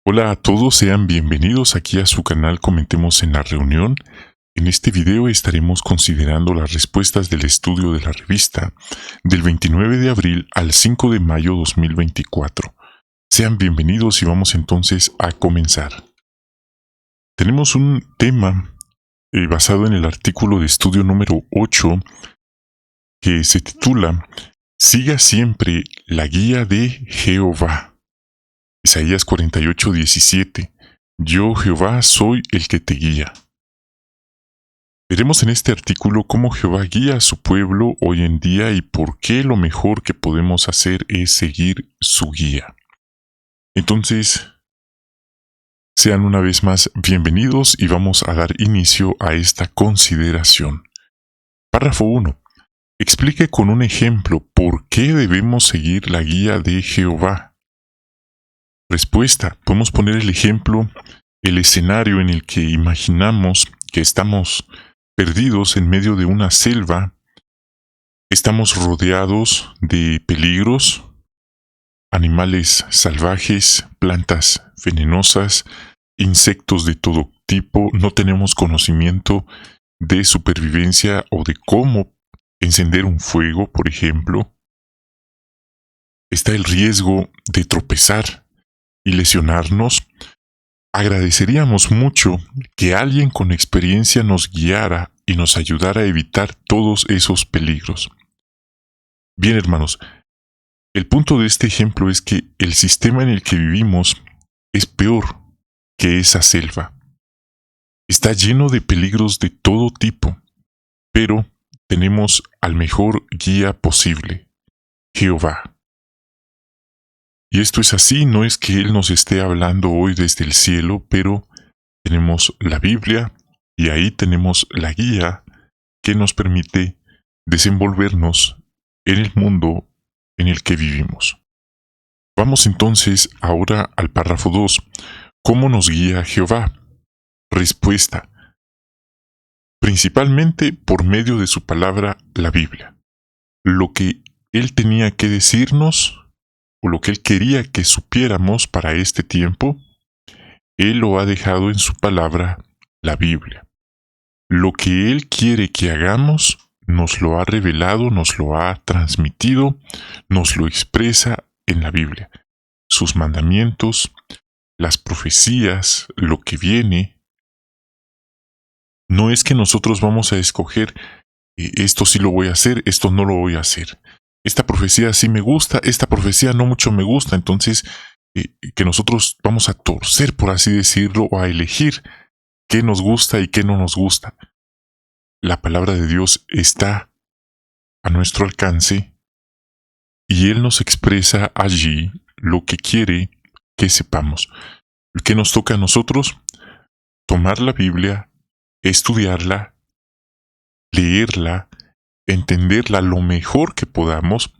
Hola a todos, sean bienvenidos aquí a su canal Comentemos en la Reunión. En este video estaremos considerando las respuestas del estudio de la revista del 29 de abril al 5 de mayo 2024. Sean bienvenidos y vamos entonces a comenzar. Tenemos un tema basado en el artículo de estudio número 8 que se titula Siga siempre la guía de Jehová. Isaías 48:17. Yo, Jehová, soy el que te guía. Veremos en este artículo cómo Jehová guía a su pueblo hoy en día y por qué lo mejor que podemos hacer es seguir su guía. Entonces, sean una vez más bienvenidos y vamos a dar inicio a esta consideración. Párrafo 1. Explique con un ejemplo por qué debemos seguir la guía de Jehová. Respuesta. Podemos poner el ejemplo, el escenario en el que imaginamos que estamos perdidos en medio de una selva, estamos rodeados de peligros, animales salvajes, plantas venenosas, insectos de todo tipo, no tenemos conocimiento de supervivencia o de cómo encender un fuego, por ejemplo. Está el riesgo de tropezar y lesionarnos. Agradeceríamos mucho que alguien con experiencia nos guiara y nos ayudara a evitar todos esos peligros. Bien, hermanos, el punto de este ejemplo es que el sistema en el que vivimos es peor que esa selva. Está lleno de peligros de todo tipo, pero tenemos al mejor guía posible, Jehová. Y esto es así, no es que Él nos esté hablando hoy desde el cielo, pero tenemos la Biblia y ahí tenemos la guía que nos permite desenvolvernos en el mundo en el que vivimos. Vamos entonces ahora al párrafo 2. ¿Cómo nos guía Jehová? Respuesta. Principalmente por medio de su palabra, la Biblia. Lo que Él tenía que decirnos o lo que Él quería que supiéramos para este tiempo, Él lo ha dejado en su palabra, la Biblia. Lo que Él quiere que hagamos, nos lo ha revelado, nos lo ha transmitido, nos lo expresa en la Biblia. Sus mandamientos, las profecías, lo que viene. No es que nosotros vamos a escoger, esto sí lo voy a hacer, esto no lo voy a hacer. Esta profecía sí me gusta, esta profecía no mucho me gusta, entonces que nosotros vamos a torcer, por así decirlo, o a elegir qué nos gusta y qué no nos gusta. La palabra de Dios está a nuestro alcance y Él nos expresa allí lo que quiere que sepamos. ¿Qué nos toca a nosotros? Tomar la Biblia, estudiarla, leerla, entenderla lo mejor que podamos,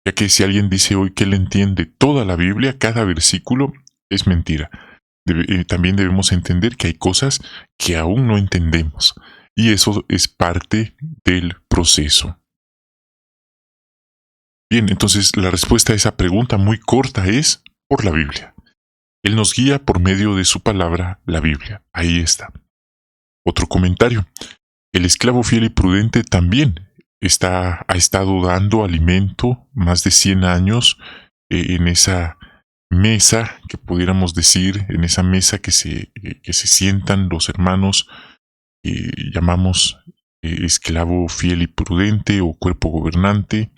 ya que si alguien dice hoy que él entiende toda la Biblia, cada versículo, es mentira. También debemos entender que hay cosas que aún no entendemos, y eso es parte del proceso. Bien, entonces la respuesta a esa pregunta muy corta es por la Biblia. Él nos guía por medio de su palabra, la Biblia. Ahí está. Otro comentario. El esclavo fiel y prudente también ha estado dando alimento más de 100 años en esa mesa, que pudiéramos decir, en esa mesa que se sientan los hermanos que llamamos esclavo fiel y prudente o cuerpo gobernante.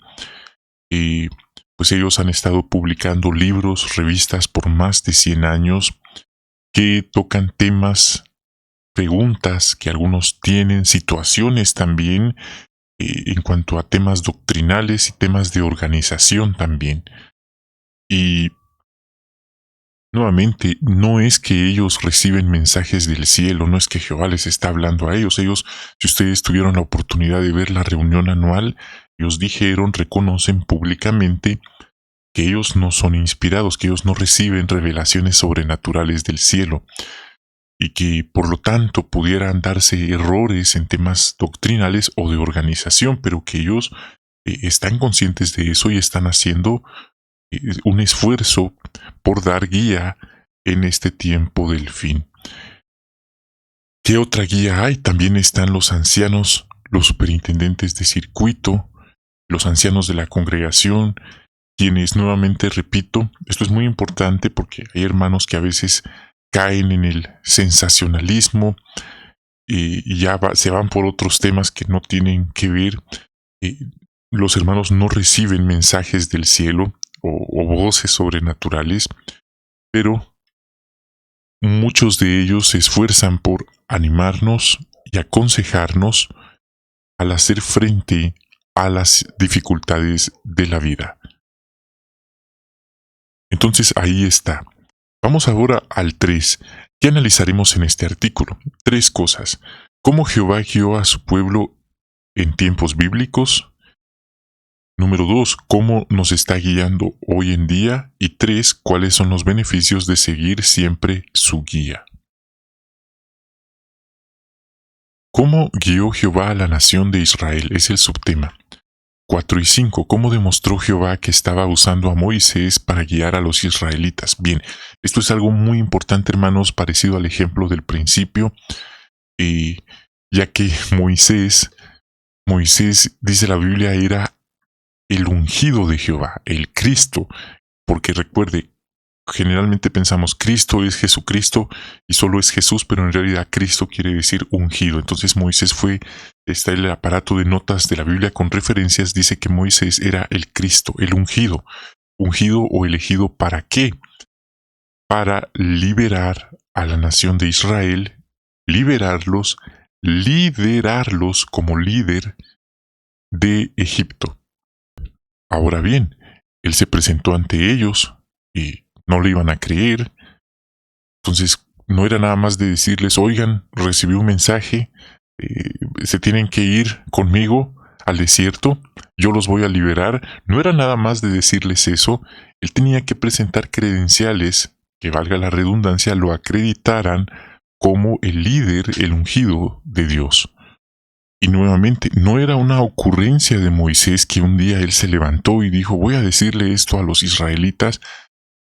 Pues ellos han estado publicando libros, revistas por más de 100 años que tocan temas, preguntas que algunos tienen, situaciones también, en cuanto a temas doctrinales y temas de organización también. Y nuevamente, no es que ellos reciben mensajes del cielo, no es que Jehová les está hablando a ellos. Ellos, si ustedes tuvieron la oportunidad de ver la reunión anual, ellos dijeron, reconocen públicamente que ellos no son inspirados, que ellos no reciben revelaciones sobrenaturales del cielo, y que por lo tanto pudieran darse errores en temas doctrinales o de organización, pero que ellos están conscientes de eso y están haciendo un esfuerzo por dar guía en este tiempo del fin. ¿Qué otra guía hay? También están los ancianos, los superintendentes de circuito, los ancianos de la congregación, quienes nuevamente repito, esto es muy importante porque hay hermanos que a veces caen en el sensacionalismo y ya se van por otros temas que no tienen que ver. Los hermanos no reciben mensajes del cielo o voces sobrenaturales, pero muchos de ellos se esfuerzan por animarnos y aconsejarnos al hacer frente a las dificultades de la vida. Entonces ahí está. Vamos ahora al 3. ¿Qué analizaremos en este artículo? 3 cosas. ¿Cómo Jehová guió a su pueblo en tiempos bíblicos? Número 2. ¿Cómo nos está guiando hoy en día? Y 3. ¿Cuáles son los beneficios de seguir siempre su guía? ¿Cómo guió Jehová a la nación de Israel? Es el subtema. 4 y 5. ¿Cómo demostró Jehová que estaba usando a Moisés para guiar a los israelitas? Bien, esto es algo muy importante, hermanos, parecido al ejemplo del principio, ya que Moisés, dice la Biblia, era el ungido de Jehová, el Cristo, porque recuerde, generalmente pensamos Cristo es Jesucristo y solo es Jesús, pero en realidad Cristo quiere decir ungido. Entonces Moisés está el aparato de notas de la Biblia con referencias, dice que Moisés era el Cristo, el ungido. Ungido o elegido ¿para qué? Para liberar a la nación de Israel, liderarlos como líder de Egipto. Ahora bien, él se presentó ante ellos y no le iban a creer. Entonces, no era nada más de decirles, oigan, recibí un mensaje, se tienen que ir conmigo al desierto, yo los voy a liberar. No era nada más de decirles eso, él tenía que presentar credenciales que, valga la redundancia, lo acreditaran como el líder, el ungido de Dios. Y nuevamente, no era una ocurrencia de Moisés que un día él se levantó y dijo, voy a decirle esto a los israelitas,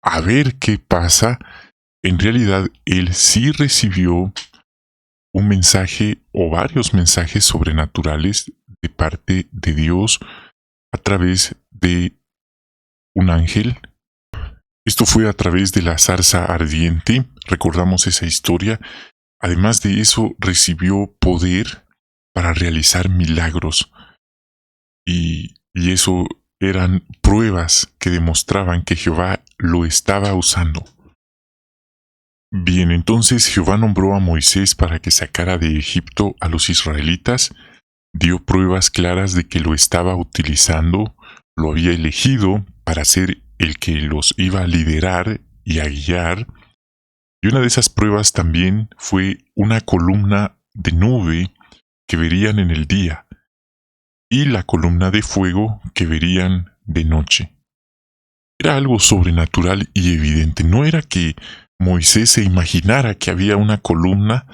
a ver qué pasa. En realidad, él sí recibió un mensaje o varios mensajes sobrenaturales de parte de Dios a través de un ángel. Esto fue a través de la zarza ardiente, recordamos esa historia. Además de eso, recibió poder para realizar milagros. Y eso eran pruebas que demostraban que Jehová lo estaba usando. Bien, entonces Jehová nombró a Moisés para que sacara de Egipto a los israelitas, dio pruebas claras de que lo estaba utilizando, lo había elegido para ser el que los iba a liderar y a guiar. Y una de esas pruebas también fue una columna de nube que verían en el día y la columna de fuego que verían de noche. Era algo sobrenatural y evidente. No era que Moisés se imaginara que había una columna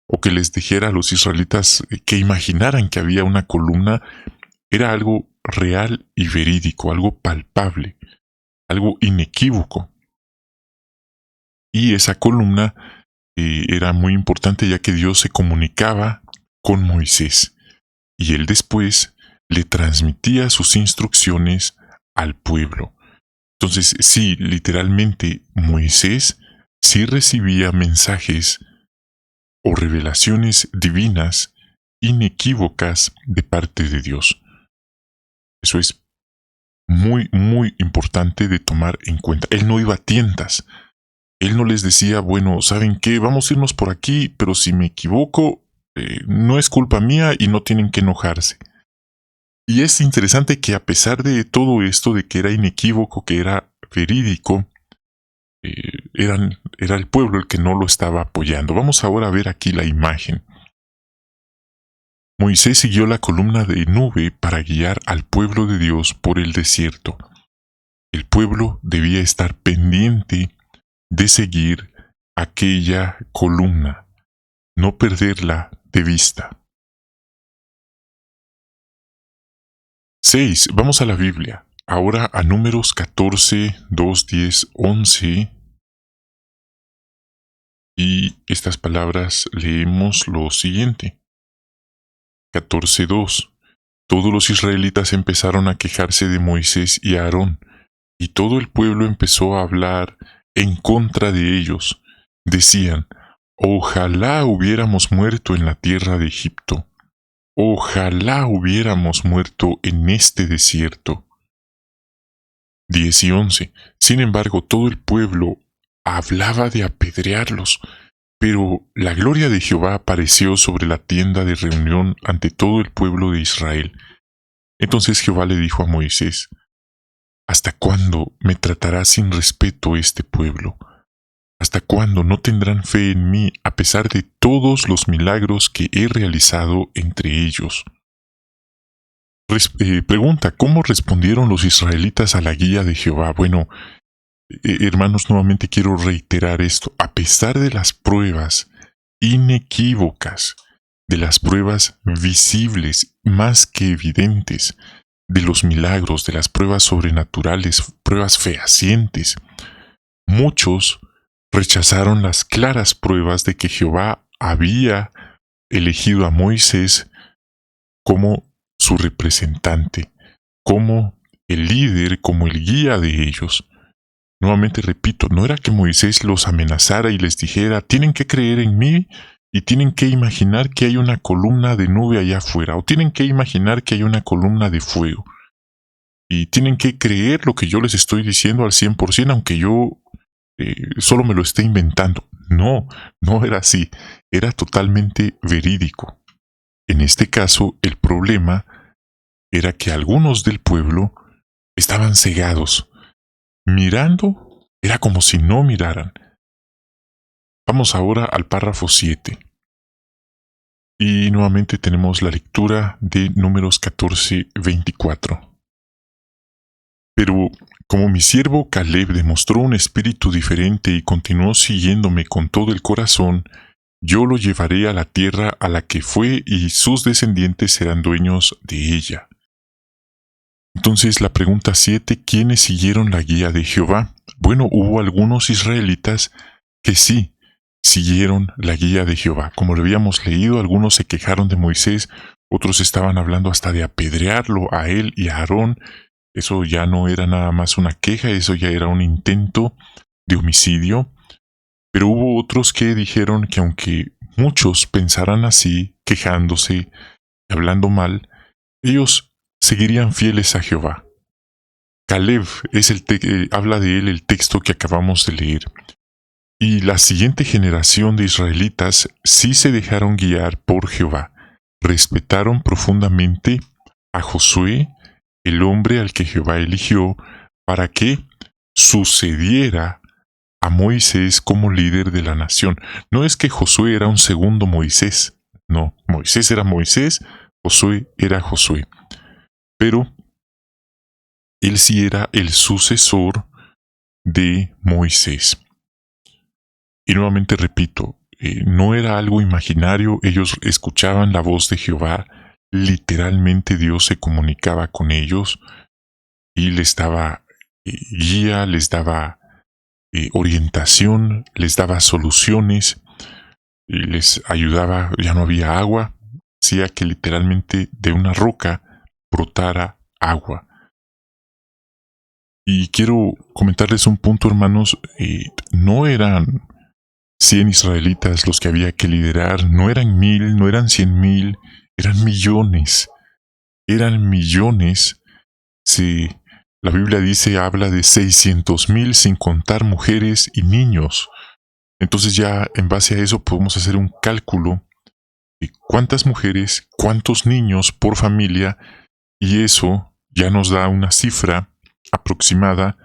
o que les dijera a los israelitas que imaginaran que había una columna. Era algo real y verídico, algo palpable, algo inequívoco. Y esa columna era muy importante ya que Dios se comunicaba con Moisés y él después le transmitía sus instrucciones al pueblo. Entonces, sí, literalmente Moisés sí recibía mensajes o revelaciones divinas inequívocas de parte de Dios. Eso es muy, muy importante de tomar en cuenta. Él no iba a tientas. Él no les decía, bueno, ¿saben qué? Vamos a irnos por aquí, pero si me equivoco, no es culpa mía y no tienen que enojarse. Y es interesante que a pesar de todo esto, de que era inequívoco, que era verídico, era el pueblo el que no lo estaba apoyando. Vamos ahora a ver aquí la imagen. Moisés siguió la columna de nube para guiar al pueblo de Dios por el desierto. El pueblo debía estar pendiente de seguir aquella columna, no perderla de vista. 6. Vamos a la Biblia. Ahora a Números 14, 2, 10, 11 Y estas palabras leemos lo siguiente. 14:2. Todos los israelitas empezaron a quejarse de Moisés y Aarón, y todo el pueblo empezó a hablar en contra de ellos. Decían, ojalá hubiéramos muerto en la tierra de Egipto. Ojalá hubiéramos muerto en este desierto. 10 y 11. Sin embargo, todo el pueblo hablaba de apedrearlos, pero la gloria de Jehová apareció sobre la tienda de reunión ante todo el pueblo de Israel. Entonces Jehová le dijo a Moisés, ¿hasta cuándo me tratará sin respeto este pueblo? ¿Hasta cuándo no tendrán fe en mí a pesar de todos los milagros que he realizado entre ellos? Pregunta, ¿cómo respondieron los israelitas a la guía de Jehová? Bueno, hermanos, nuevamente quiero reiterar esto. A pesar de las pruebas inequívocas, de las pruebas visibles, más que evidentes, de los milagros, de las pruebas sobrenaturales, pruebas fehacientes, muchos rechazaron las claras pruebas de que Jehová había elegido a Moisés como su representante, como el líder, como el guía de ellos. Nuevamente repito, no era que Moisés los amenazara y les dijera, tienen que creer en mí y tienen que imaginar que hay una columna de nube allá afuera, o tienen que imaginar que hay una columna de fuego. Y tienen que creer lo que yo les estoy diciendo al 100%, aunque yo solo me lo esté inventando. No, no era así. Era totalmente verídico. En este caso, el problema era que algunos del pueblo estaban cegados. Mirando, era como si no miraran. Vamos ahora al párrafo 7. Y nuevamente tenemos la lectura de Números 14:24. Pero como mi siervo Caleb demostró un espíritu diferente y continuó siguiéndome con todo el corazón, yo lo llevaré a la tierra a la que fue y sus descendientes serán dueños de ella. Entonces la pregunta 7, ¿quiénes siguieron la guía de Jehová? Bueno, hubo algunos israelitas que sí siguieron la guía de Jehová. Como lo habíamos leído, algunos se quejaron de Moisés, otros estaban hablando hasta de apedrearlo a él y a Aarón. Eso ya no era nada más una queja, eso ya era un intento de homicidio. Pero hubo otros que dijeron que aunque muchos pensaran así, quejándose, hablando mal, ellos seguirían fieles a Jehová. Caleb es habla de él el texto que acabamos de leer. Y la siguiente generación de israelitas sí se dejaron guiar por Jehová. Respetaron profundamente a Josué, el hombre al que Jehová eligió, para que sucediera a Moisés como líder de la nación. No es que Josué era un segundo Moisés, no, Moisés era Moisés, Josué era Josué. Pero él sí era el sucesor de Moisés. Y nuevamente repito, no era algo imaginario, ellos escuchaban la voz de Jehová, literalmente Dios se comunicaba con ellos y les daba guía, les daba orientación, les daba soluciones, les ayudaba, ya no había agua, hacía que literalmente de una roca brotara agua. Y quiero comentarles un punto, hermanos, no eran 100 israelitas los que había que liderar, no eran 1000, no eran 100,000, eran millones. Eran millones. Sí, la Biblia dice, habla de 600,000 sin contar mujeres y niños. Entonces ya en base a eso podemos hacer un cálculo de cuántas mujeres, cuántos niños por familia, y eso ya nos da una cifra aproximada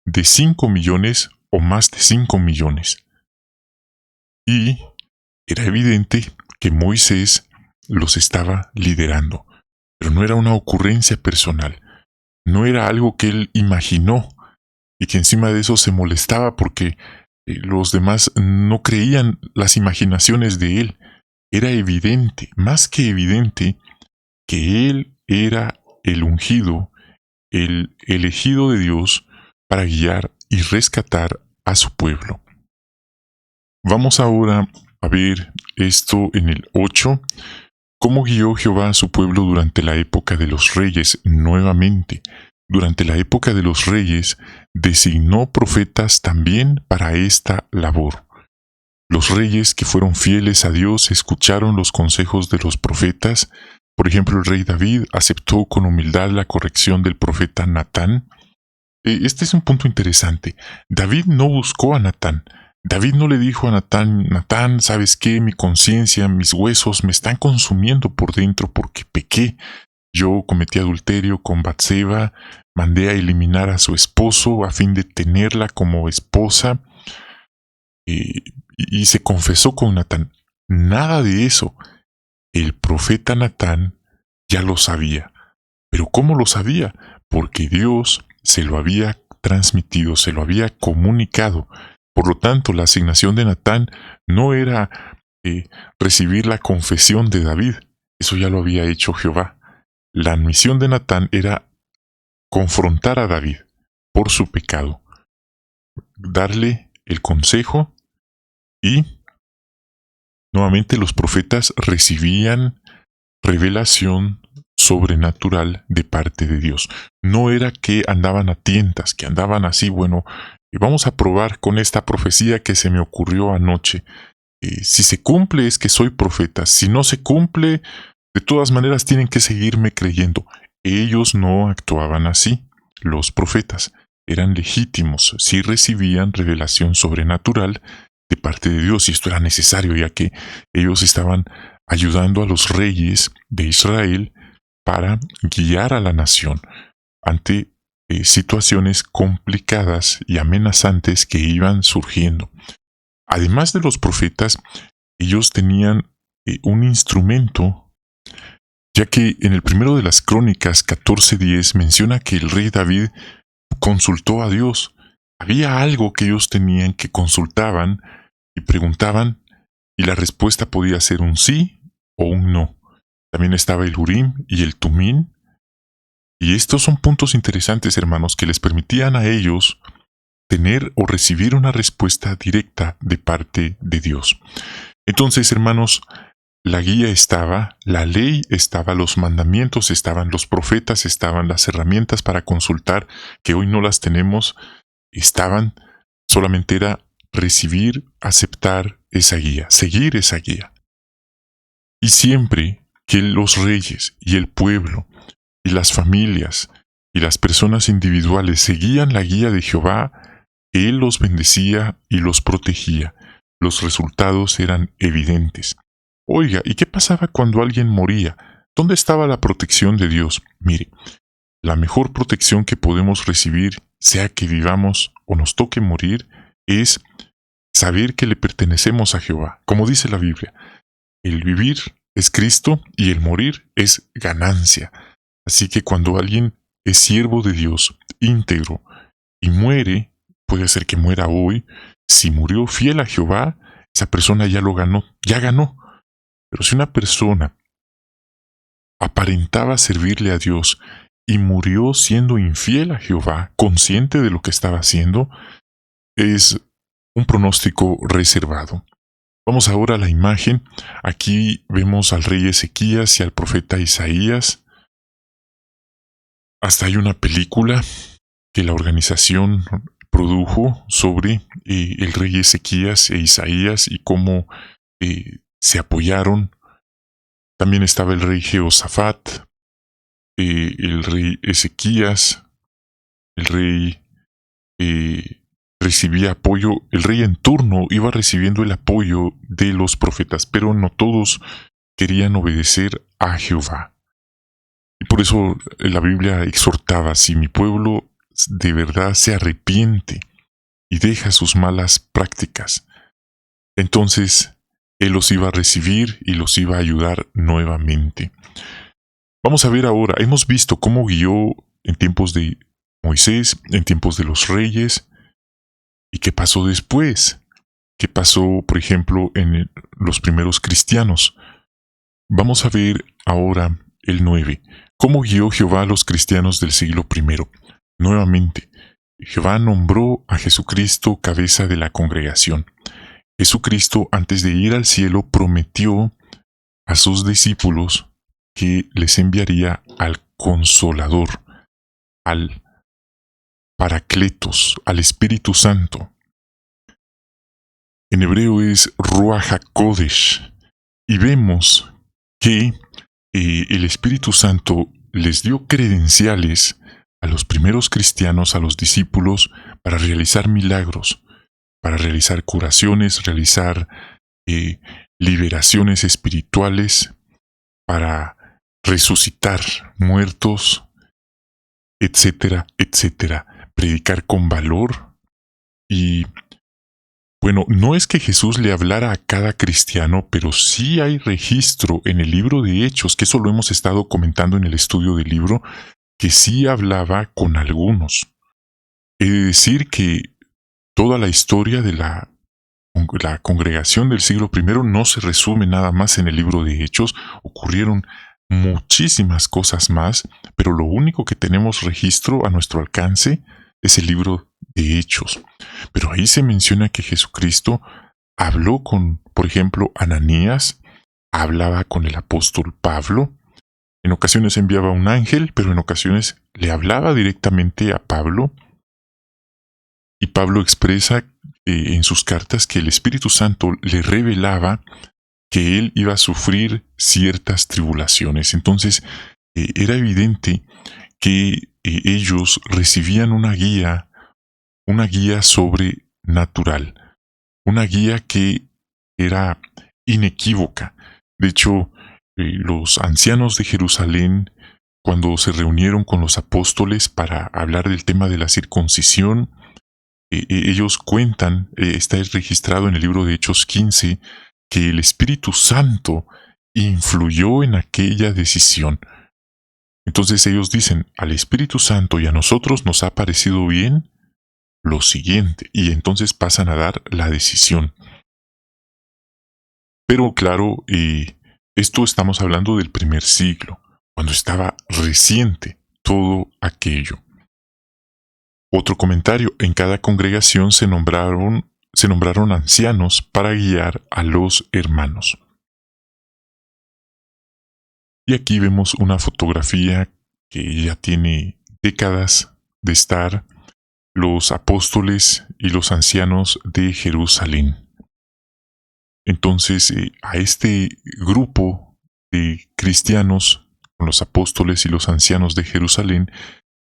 de 5 millones o más de 5 millones. Y era evidente que Moisés los estaba liderando, pero no era una ocurrencia personal, no era algo que él imaginó y que encima de eso se molestaba porque los demás no creían las imaginaciones de él. Era evidente, más que evidente, que él era el ungido, el elegido de Dios para guiar y rescatar a su pueblo. Vamos ahora a ver esto en el 8. ¿Cómo guió Jehová a su pueblo durante la época de los reyes? Nuevamente, durante la época de los reyes, designó profetas también para esta labor. Los reyes que fueron fieles a Dios escucharon los consejos de los profetas. Por ejemplo, el rey David aceptó con humildad la corrección del profeta Natán. Este es un punto interesante. David no buscó a Natán. David no le dijo a Natán: Natán, ¿sabes qué? Mi conciencia, mis huesos me están consumiendo por dentro porque pequé. Yo cometí adulterio con Batseba, mandé a eliminar a su esposo a fin de tenerla como esposa, y se confesó con Natán. Nada de eso. El profeta Natán ya lo sabía. ¿Pero cómo lo sabía? Porque Dios se lo había transmitido, se lo había comunicado. Por lo tanto, la asignación de Natán no era recibir la confesión de David. Eso ya lo había hecho Jehová. La misión de Natán era confrontar a David por su pecado, darle el consejo, y nuevamente los profetas recibían revelación sobrenatural de parte de Dios. No era que andaban a tientas, que andaban así, bueno, vamos a probar con esta profecía que se me ocurrió anoche. Si se cumple es que soy profeta, si no se cumple, de todas maneras tienen que seguirme creyendo. Ellos no actuaban así. Los profetas eran legítimos, sí recibían revelación sobrenatural de parte de Dios, y esto era necesario, ya que ellos estaban ayudando a los reyes de Israel para guiar a la nación ante situaciones complicadas y amenazantes que iban surgiendo. Además de los profetas, ellos tenían un instrumento, ya que en el primero de las Crónicas 14:10 menciona que el rey David consultó a Dios. Había algo que ellos tenían, que consultaban y preguntaban, y la respuesta podía ser un sí o un no. También estaba el Urim y el Tumín. Y estos son puntos interesantes, hermanos, que les permitían a ellos tener o recibir una respuesta directa de parte de Dios. Entonces, hermanos, la guía estaba, la ley estaba, los mandamientos estaban, los profetas estaban, las herramientas para consultar, que hoy no las tenemos, estaban. Solamente era recibir, aceptar esa guía, seguir esa guía. Y siempre que los reyes y el pueblo y las familias y las personas individuales seguían la guía de Jehová, Él los bendecía y los protegía. Los resultados eran evidentes. Oiga, ¿y qué pasaba cuando alguien moría? ¿Dónde estaba la protección de Dios? Mire, la mejor protección que podemos recibir, sea que vivamos o nos toque morir, es saber que le pertenecemos a Jehová. Como dice la Biblia, el vivir es Cristo y el morir es ganancia. Así que cuando alguien es siervo de Dios, íntegro, y muere, puede ser que muera hoy, si murió fiel a Jehová, esa persona ya lo ganó, ya ganó. Pero si una persona aparentaba servirle a Dios y murió siendo infiel a Jehová, consciente de lo que estaba haciendo, es un pronóstico reservado. Vamos ahora a la imagen. Aquí vemos al rey Ezequías y al profeta Isaías. Hasta hay una película que la organización produjo sobre el rey Ezequías e Isaías y cómo se apoyaron. También estaba el rey Jehoshafat, el rey Ezequías, el rey recibía apoyo, el rey en turno iba recibiendo el apoyo de los profetas, pero no todos querían obedecer a Jehová. Y por eso la Biblia exhortaba: si mi pueblo de verdad se arrepiente y deja sus malas prácticas, entonces Él los iba a recibir y los iba a ayudar nuevamente. Vamos a ver ahora, hemos visto cómo guió en tiempos de Moisés, en tiempos de los reyes. ¿Y qué pasó después? ¿Qué pasó, por ejemplo, en los primeros cristianos? Vamos a ver ahora el 9. ¿Cómo guió Jehová a los cristianos del siglo I? Nuevamente, Jehová nombró a Jesucristo cabeza de la congregación. Jesucristo, antes de ir al cielo, prometió a sus discípulos que les enviaría al Consolador, al Paracletos, al Espíritu Santo. En hebreo es Ruach HaKodesh. Y vemos que el Espíritu Santo les dio credenciales a los primeros cristianos, a los discípulos, para realizar milagros, para realizar curaciones, realizar liberaciones espirituales, para resucitar muertos, etcétera, etcétera. Predicar con valor. Y bueno, no es que Jesús le hablara a cada cristiano, pero sí hay registro en el libro de Hechos, que eso lo hemos estado comentando en el estudio del libro, que sí hablaba con algunos. Es decir, que toda la historia de la congregación del siglo I no se resume nada más en el libro de Hechos, ocurrieron muchísimas cosas más, pero lo único que tenemos registro a nuestro alcance es el libro de Hechos. Pero ahí se menciona que Jesucristo habló con, por ejemplo, Ananías, hablaba con el apóstol Pablo, en ocasiones enviaba un ángel, pero en ocasiones le hablaba directamente a Pablo, y Pablo expresa en sus cartas que el Espíritu Santo le revelaba que él iba a sufrir ciertas tribulaciones. Entonces, era evidente que ellos recibían una guía sobrenatural, una guía que era inequívoca. De hecho, los ancianos de Jerusalén, cuando se reunieron con los apóstoles para hablar del tema de la circuncisión, ellos cuentan, está registrado en el libro de Hechos 15, que el Espíritu Santo influyó en aquella decisión. Entonces ellos dicen, al Espíritu Santo y a nosotros nos ha parecido bien lo siguiente, y entonces pasan a dar la decisión. Pero claro, esto estamos hablando del primer siglo, cuando estaba reciente todo aquello. Otro comentario, en cada congregación se nombraron ancianos para guiar a los hermanos. Y aquí vemos una fotografía que ya tiene décadas de estar los apóstoles y los ancianos de Jerusalén. Entonces, a este grupo de cristianos, con los apóstoles y los ancianos de Jerusalén,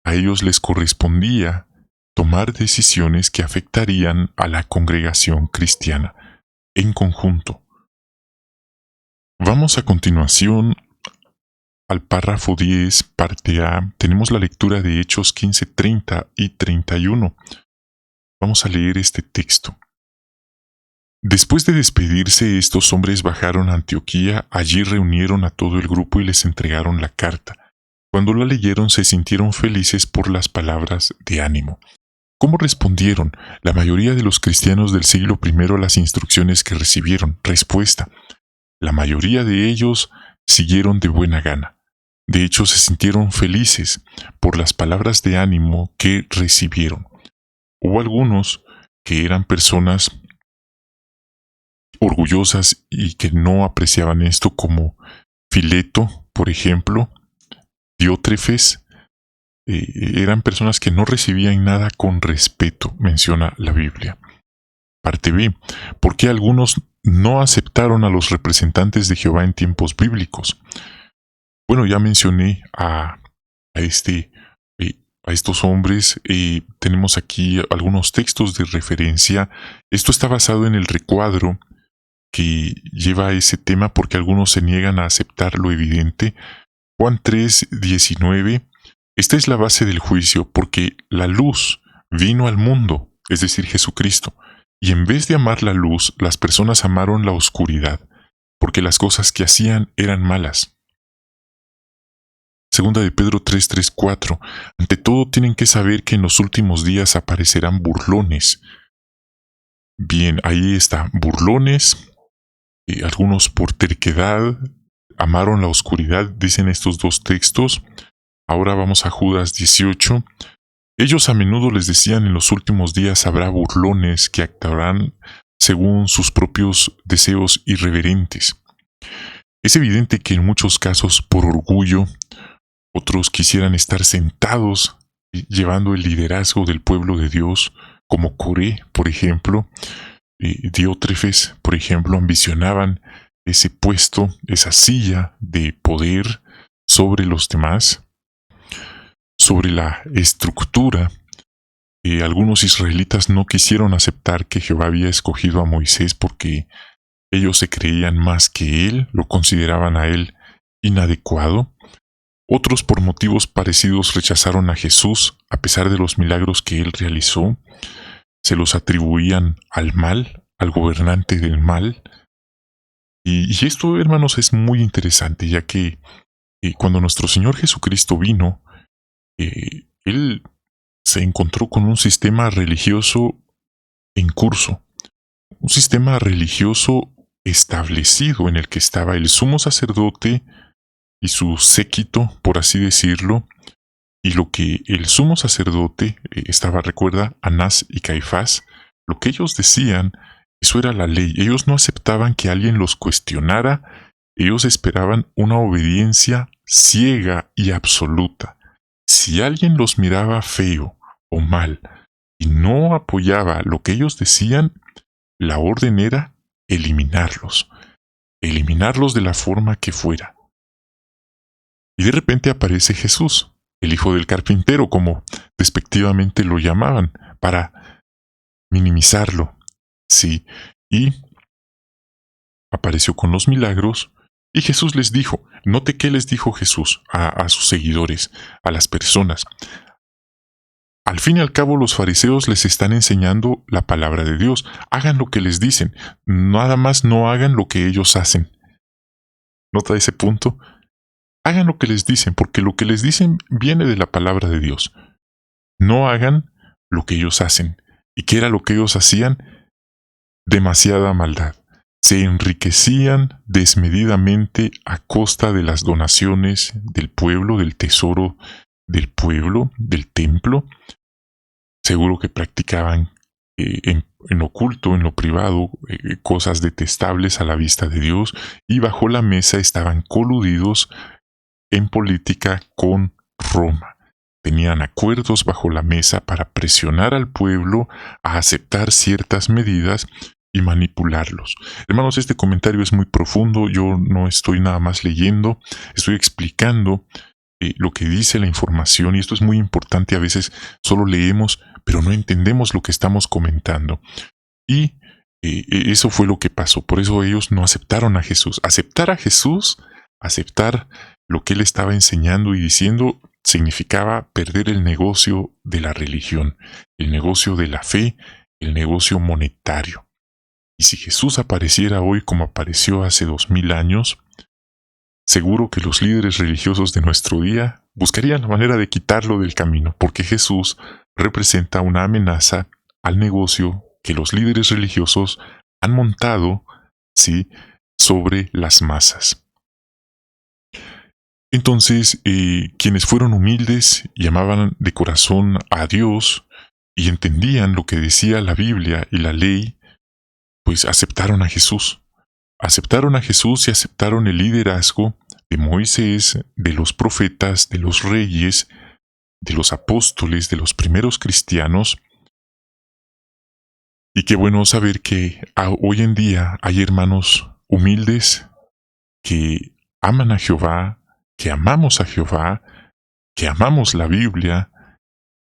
a ellos les correspondía tomar decisiones que afectarían a la congregación cristiana en conjunto. Vamos a continuación al párrafo 10, parte A. Tenemos la lectura de Hechos 15, 30 y 31. Vamos a leer este texto. Después de despedirse, estos hombres bajaron a Antioquía, allí reunieron a todo el grupo y les entregaron la carta. Cuando la leyeron se sintieron felices por las palabras de ánimo. ¿Cómo respondieron la mayoría de los cristianos del siglo I a las instrucciones que recibieron? Respuesta: la mayoría de ellos siguieron de buena gana. De hecho, se sintieron felices por las palabras de ánimo que recibieron. Hubo algunos que eran personas orgullosas y que no apreciaban esto, como Fileto, por ejemplo, Diótrefes. Eran personas que no recibían nada con respeto, menciona la Biblia. Parte B. ¿Por qué algunos no aceptaron a los representantes de Jehová en tiempos bíblicos? Bueno, ya mencioné a estos hombres. Tenemos aquí algunos textos de referencia. Esto está basado en el recuadro que lleva ese tema, porque algunos se niegan a aceptar lo evidente. Juan 3, 19. Esta es la base del juicio, porque la luz vino al mundo, es decir, Jesucristo, y en vez de amar la luz, las personas amaron la oscuridad, porque las cosas que hacían eran malas. Segunda de Pedro 3, 3, 4. Ante todo tienen que saber que en los últimos días aparecerán burlones. Bien, ahí está, burlones, algunos por terquedad, amaron la oscuridad, dicen estos dos textos. Ahora vamos a Judas 18. Ellos a menudo les decían: en los últimos días habrá burlones que actuarán según sus propios deseos irreverentes. Es evidente que en muchos casos, por orgullo, otros quisieran estar sentados llevando el liderazgo del pueblo de Dios, como Coré, por ejemplo, Diótrefes, por ejemplo, ambicionaban ese puesto, esa silla de poder sobre los demás, sobre la estructura. Algunos israelitas no quisieron aceptar que Jehová había escogido a Moisés porque ellos se creían más que él, lo consideraban a él inadecuado. Otros por motivos parecidos rechazaron a Jesús a pesar de los milagros que él realizó. Se los atribuían al mal, al gobernante del mal. Y esto, hermanos, es muy interesante, ya que cuando nuestro Señor Jesucristo vino, Él se encontró con un sistema religioso en curso, un sistema religioso establecido en el que estaba el sumo sacerdote y su séquito, por así decirlo, y lo que el sumo sacerdote estaba, recuerda, Anás y Caifás, lo que ellos decían, eso era la ley. Ellos no aceptaban que alguien los cuestionara, ellos esperaban una obediencia ciega y absoluta. Si alguien los miraba feo o mal y no apoyaba lo que ellos decían, la orden era eliminarlos de la forma que fuera. Y de repente aparece Jesús, el hijo del carpintero, como despectivamente lo llamaban, para minimizarlo. Sí, y apareció con los milagros, y Jesús les dijo, note qué les dijo Jesús a sus seguidores, a las personas. Al fin y al cabo los fariseos les están enseñando la palabra de Dios. Hagan lo que les dicen, nada más no hagan lo que ellos hacen. ¿Nota ese punto? Hagan lo que les dicen, porque lo que les dicen viene de la palabra de Dios. No hagan lo que ellos hacen. ¿Y qué era lo que ellos hacían? Demasiada maldad. Se enriquecían desmedidamente a costa de las donaciones del pueblo, del tesoro del pueblo, del templo. Seguro que practicaban en oculto, en lo privado, cosas detestables a la vista de Dios, y bajo la mesa estaban coludidos en política con Roma. Tenían acuerdos bajo la mesa para presionar al pueblo a aceptar ciertas medidas y manipularlos. Hermanos, este comentario es muy profundo, yo no estoy nada más leyendo, estoy explicando lo que dice la información, y esto es muy importante. A veces solo leemos, pero no entendemos lo que estamos comentando. Y eso fue lo que pasó, por eso ellos no aceptaron a Jesús. Aceptar a Jesús, aceptar lo que él estaba enseñando y diciendo, significaba perder el negocio de la religión, el negocio de la fe, el negocio monetario. Y si Jesús apareciera hoy como apareció hace 2000 años, seguro que los líderes religiosos de nuestro día buscarían la manera de quitarlo del camino, porque Jesús representa una amenaza al negocio que los líderes religiosos han montado, ¿sí?, sobre las masas. Entonces, quienes fueron humildes y amaban de corazón a Dios y entendían lo que decía la Biblia y la ley, pues aceptaron a Jesús. Aceptaron a Jesús y aceptaron el liderazgo de Moisés, de los profetas, de los reyes, de los apóstoles, de los primeros cristianos. Y qué bueno saber que hoy en día hay hermanos humildes que aman a Jehová, que amamos a Jehová, que amamos la Biblia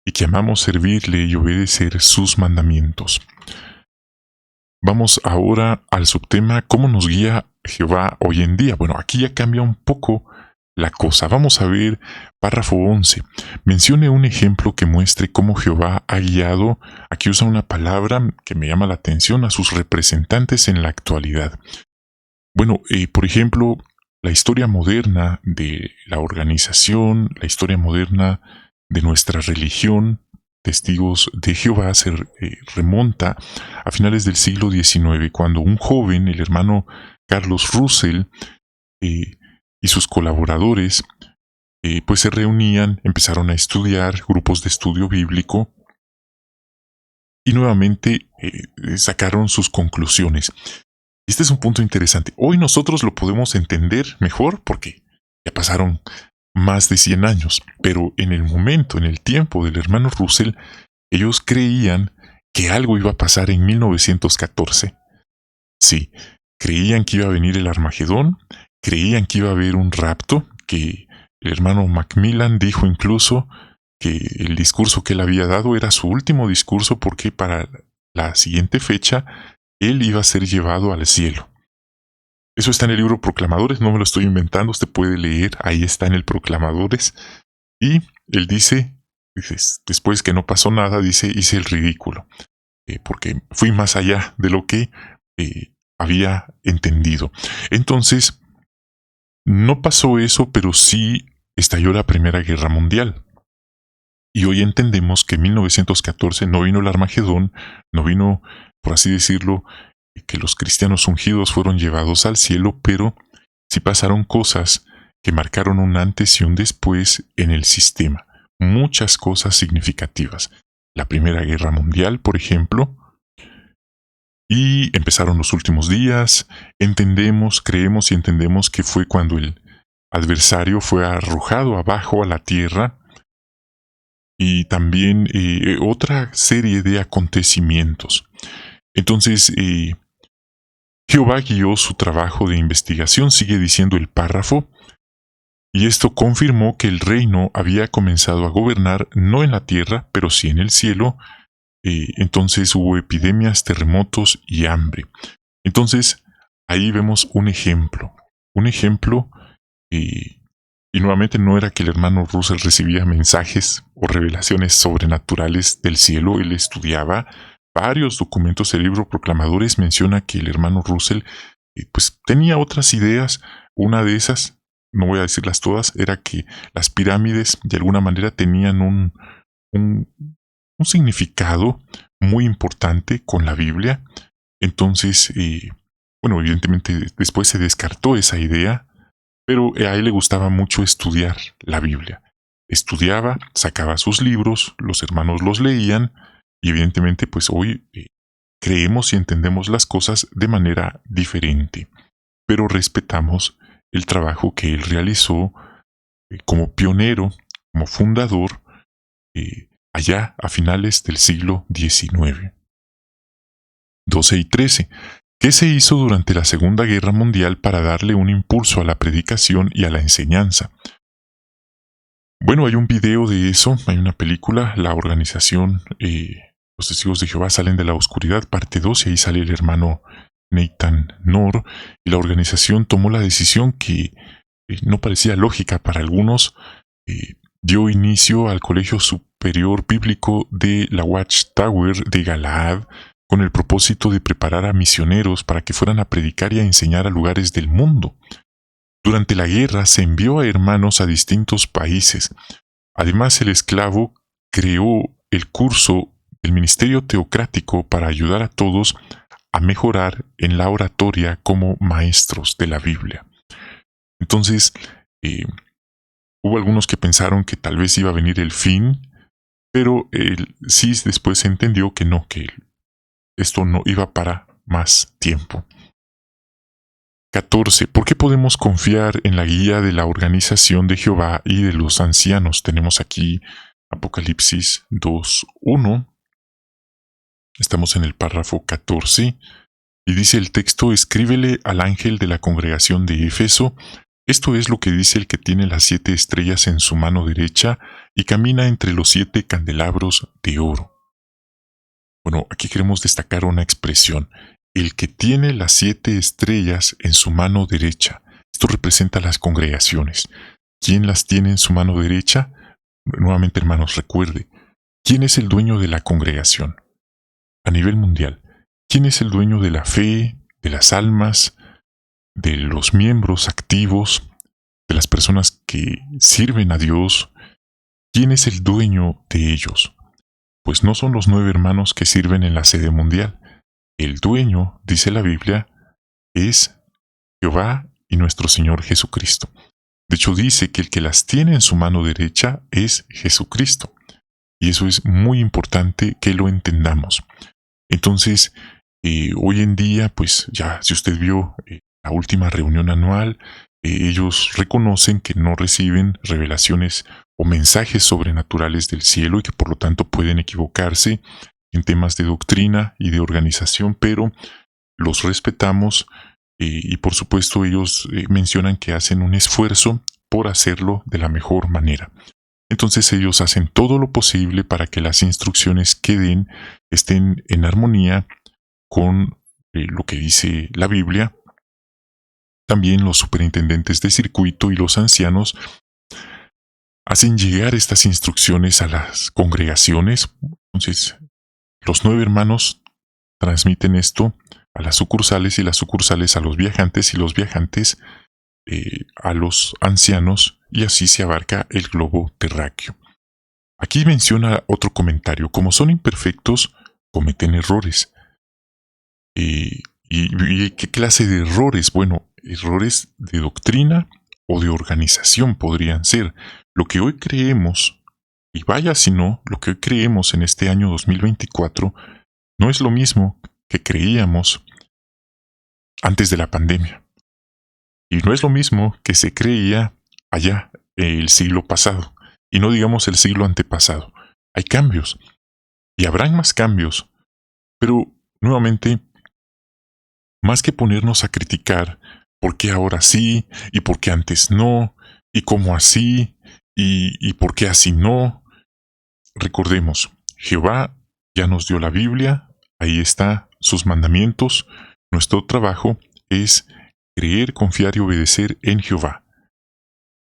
y que amamos servirle y obedecer sus mandamientos. Vamos ahora al subtema ¿cómo nos guía Jehová hoy en día? Bueno, aquí ya cambia un poco la cosa. Vamos a ver párrafo 11. Mencione un ejemplo que muestre cómo Jehová ha guiado, aquí usa una palabra que me llama la atención, a sus representantes en la actualidad. Bueno, por ejemplo, la historia moderna de la organización, la historia moderna de nuestra religión, Testigos de Jehová, se remonta a finales del siglo XIX, cuando un joven, el hermano Carlos Russell, y sus colaboradores, pues se reunían, empezaron a estudiar grupos de estudio bíblico, y nuevamente sacaron sus conclusiones. Este es un punto interesante. Hoy nosotros lo podemos entender mejor porque ya pasaron más de 100 años, pero en el momento, en el tiempo del hermano Russell, ellos creían que algo iba a pasar en 1914. Sí, creían que iba a venir el Armagedón, creían que iba a haber un rapto, que el hermano Macmillan dijo incluso que el discurso que él había dado era su último discurso porque para la siguiente fecha él iba a ser llevado al cielo. Eso está en el libro Proclamadores, no me lo estoy inventando, usted puede leer, ahí está en el Proclamadores. Y él dice, después que no pasó nada, dice, hice el ridículo, porque fui más allá de lo que había entendido. Entonces, no pasó eso, pero sí estalló la Primera Guerra Mundial. Y hoy entendemos que en 1914 no vino el Armagedón, no vino, por así decirlo, que los cristianos ungidos fueron llevados al cielo, pero sí pasaron cosas que marcaron un antes y un después en el sistema. Muchas cosas significativas. La Primera Guerra Mundial, por ejemplo, y empezaron los últimos días. Entendemos, creemos y entendemos que fue cuando el adversario fue arrojado abajo a la tierra, y también otra serie de acontecimientos. Entonces, Jehová guió su trabajo de investigación, sigue diciendo el párrafo, y esto confirmó que el reino había comenzado a gobernar no en la tierra, pero sí en el cielo. Entonces hubo epidemias, terremotos y hambre. Entonces, ahí vemos un ejemplo. Y nuevamente no era que el hermano Russell recibía mensajes o revelaciones sobrenaturales del cielo, él estudiaba varios documentos. El libro Proclamadores menciona que el hermano Russell pues tenía otras ideas. Una de esas, no voy a decirlas todas, era que las pirámides de alguna manera tenían un significado muy importante con la Biblia. Entonces, bueno, evidentemente después se descartó esa idea, pero a él le gustaba mucho estudiar la Biblia. Estudiaba, sacaba sus libros, los hermanos los leían, y evidentemente pues hoy creemos y entendemos las cosas de manera diferente, pero respetamos el trabajo que él realizó como pionero, como fundador, allá a finales del siglo XIX. 12 y 13. ¿Qué se hizo durante la Segunda Guerra Mundial para darle un impulso a la predicación y a la enseñanza? Bueno, hay un video de eso, hay una película, la organización Los Testigos de Jehová salen de la oscuridad, parte 2, y ahí sale el hermano Nathan Knorr, y la organización tomó la decisión que no parecía lógica para algunos. Dio inicio al Colegio Superior Bíblico de la Watchtower de Galaad, con el propósito de preparar a misioneros para que fueran a predicar y a enseñar a lugares del mundo. Durante la guerra se envió a hermanos a distintos países. Además, el esclavo creó el curso del ministerio teocrático para ayudar a todos a mejorar en la oratoria como maestros de la Biblia. Entonces, hubo algunos que pensaron que tal vez iba a venir el fin, pero sí después se entendió que no, que esto no iba para más tiempo. 14. ¿Por qué podemos confiar en la guía de la organización de Jehová y de los ancianos? Tenemos aquí Apocalipsis 2:1. Estamos en el párrafo 14. Y dice el texto: escríbele al ángel de la congregación de Éfeso. Esto es lo que dice el que tiene las 7 estrellas en su mano derecha y camina entre los 7 candelabros de oro. Bueno, aquí queremos destacar una expresión: el que tiene las 7 estrellas en su mano derecha. Esto representa las congregaciones. ¿Quién las tiene en su mano derecha? Nuevamente, hermanos, recuerde, ¿quién es el dueño de la congregación? A nivel mundial, ¿quién es el dueño de la fe, de las almas, de los miembros activos, de las personas que sirven a Dios? ¿Quién es el dueño de ellos? Pues no son los 9 hermanos que sirven en la sede mundial. El dueño, dice la Biblia, es Jehová y nuestro Señor Jesucristo. De hecho, dice que el que las tiene en su mano derecha es Jesucristo. y eso es muy importante que lo entendamos. Entonces, hoy en día, pues ya, si usted vio la última reunión anual, ellos reconocen que no reciben revelaciones o mensajes sobrenaturales del cielo y que por lo tanto pueden equivocarse en temas de doctrina y de organización, pero los respetamos y por supuesto ellos mencionan que hacen un esfuerzo por hacerlo de la mejor manera. Entonces ellos hacen todo lo posible para que las instrucciones que den estén en armonía con lo que dice la Biblia. También los superintendentes de circuito y los ancianos hacen llegar estas instrucciones a las congregaciones. Entonces, los 9 hermanos transmiten esto a las sucursales y las sucursales a los viajantes y los viajantes a los ancianos, y así se abarca el globo terráqueo. Aquí menciona otro comentario: como son imperfectos, cometen errores. ¿Y qué clase de errores? Bueno, errores de doctrina o de organización podrían ser. Lo que hoy creemos, y vaya si no, lo que hoy creemos en este año 2024 no es lo mismo que creíamos antes de la pandemia. Y no es lo mismo que se creía allá el siglo pasado. Y no digamos el siglo antepasado. Hay cambios. Y habrán más cambios. Pero, nuevamente, más que ponernos a criticar por qué ahora sí, y por qué antes no, y cómo así, y por qué así no, recordemos, Jehová ya nos dio la Biblia, ahí está sus mandamientos. Nuestro trabajo es creer, confiar y obedecer en Jehová.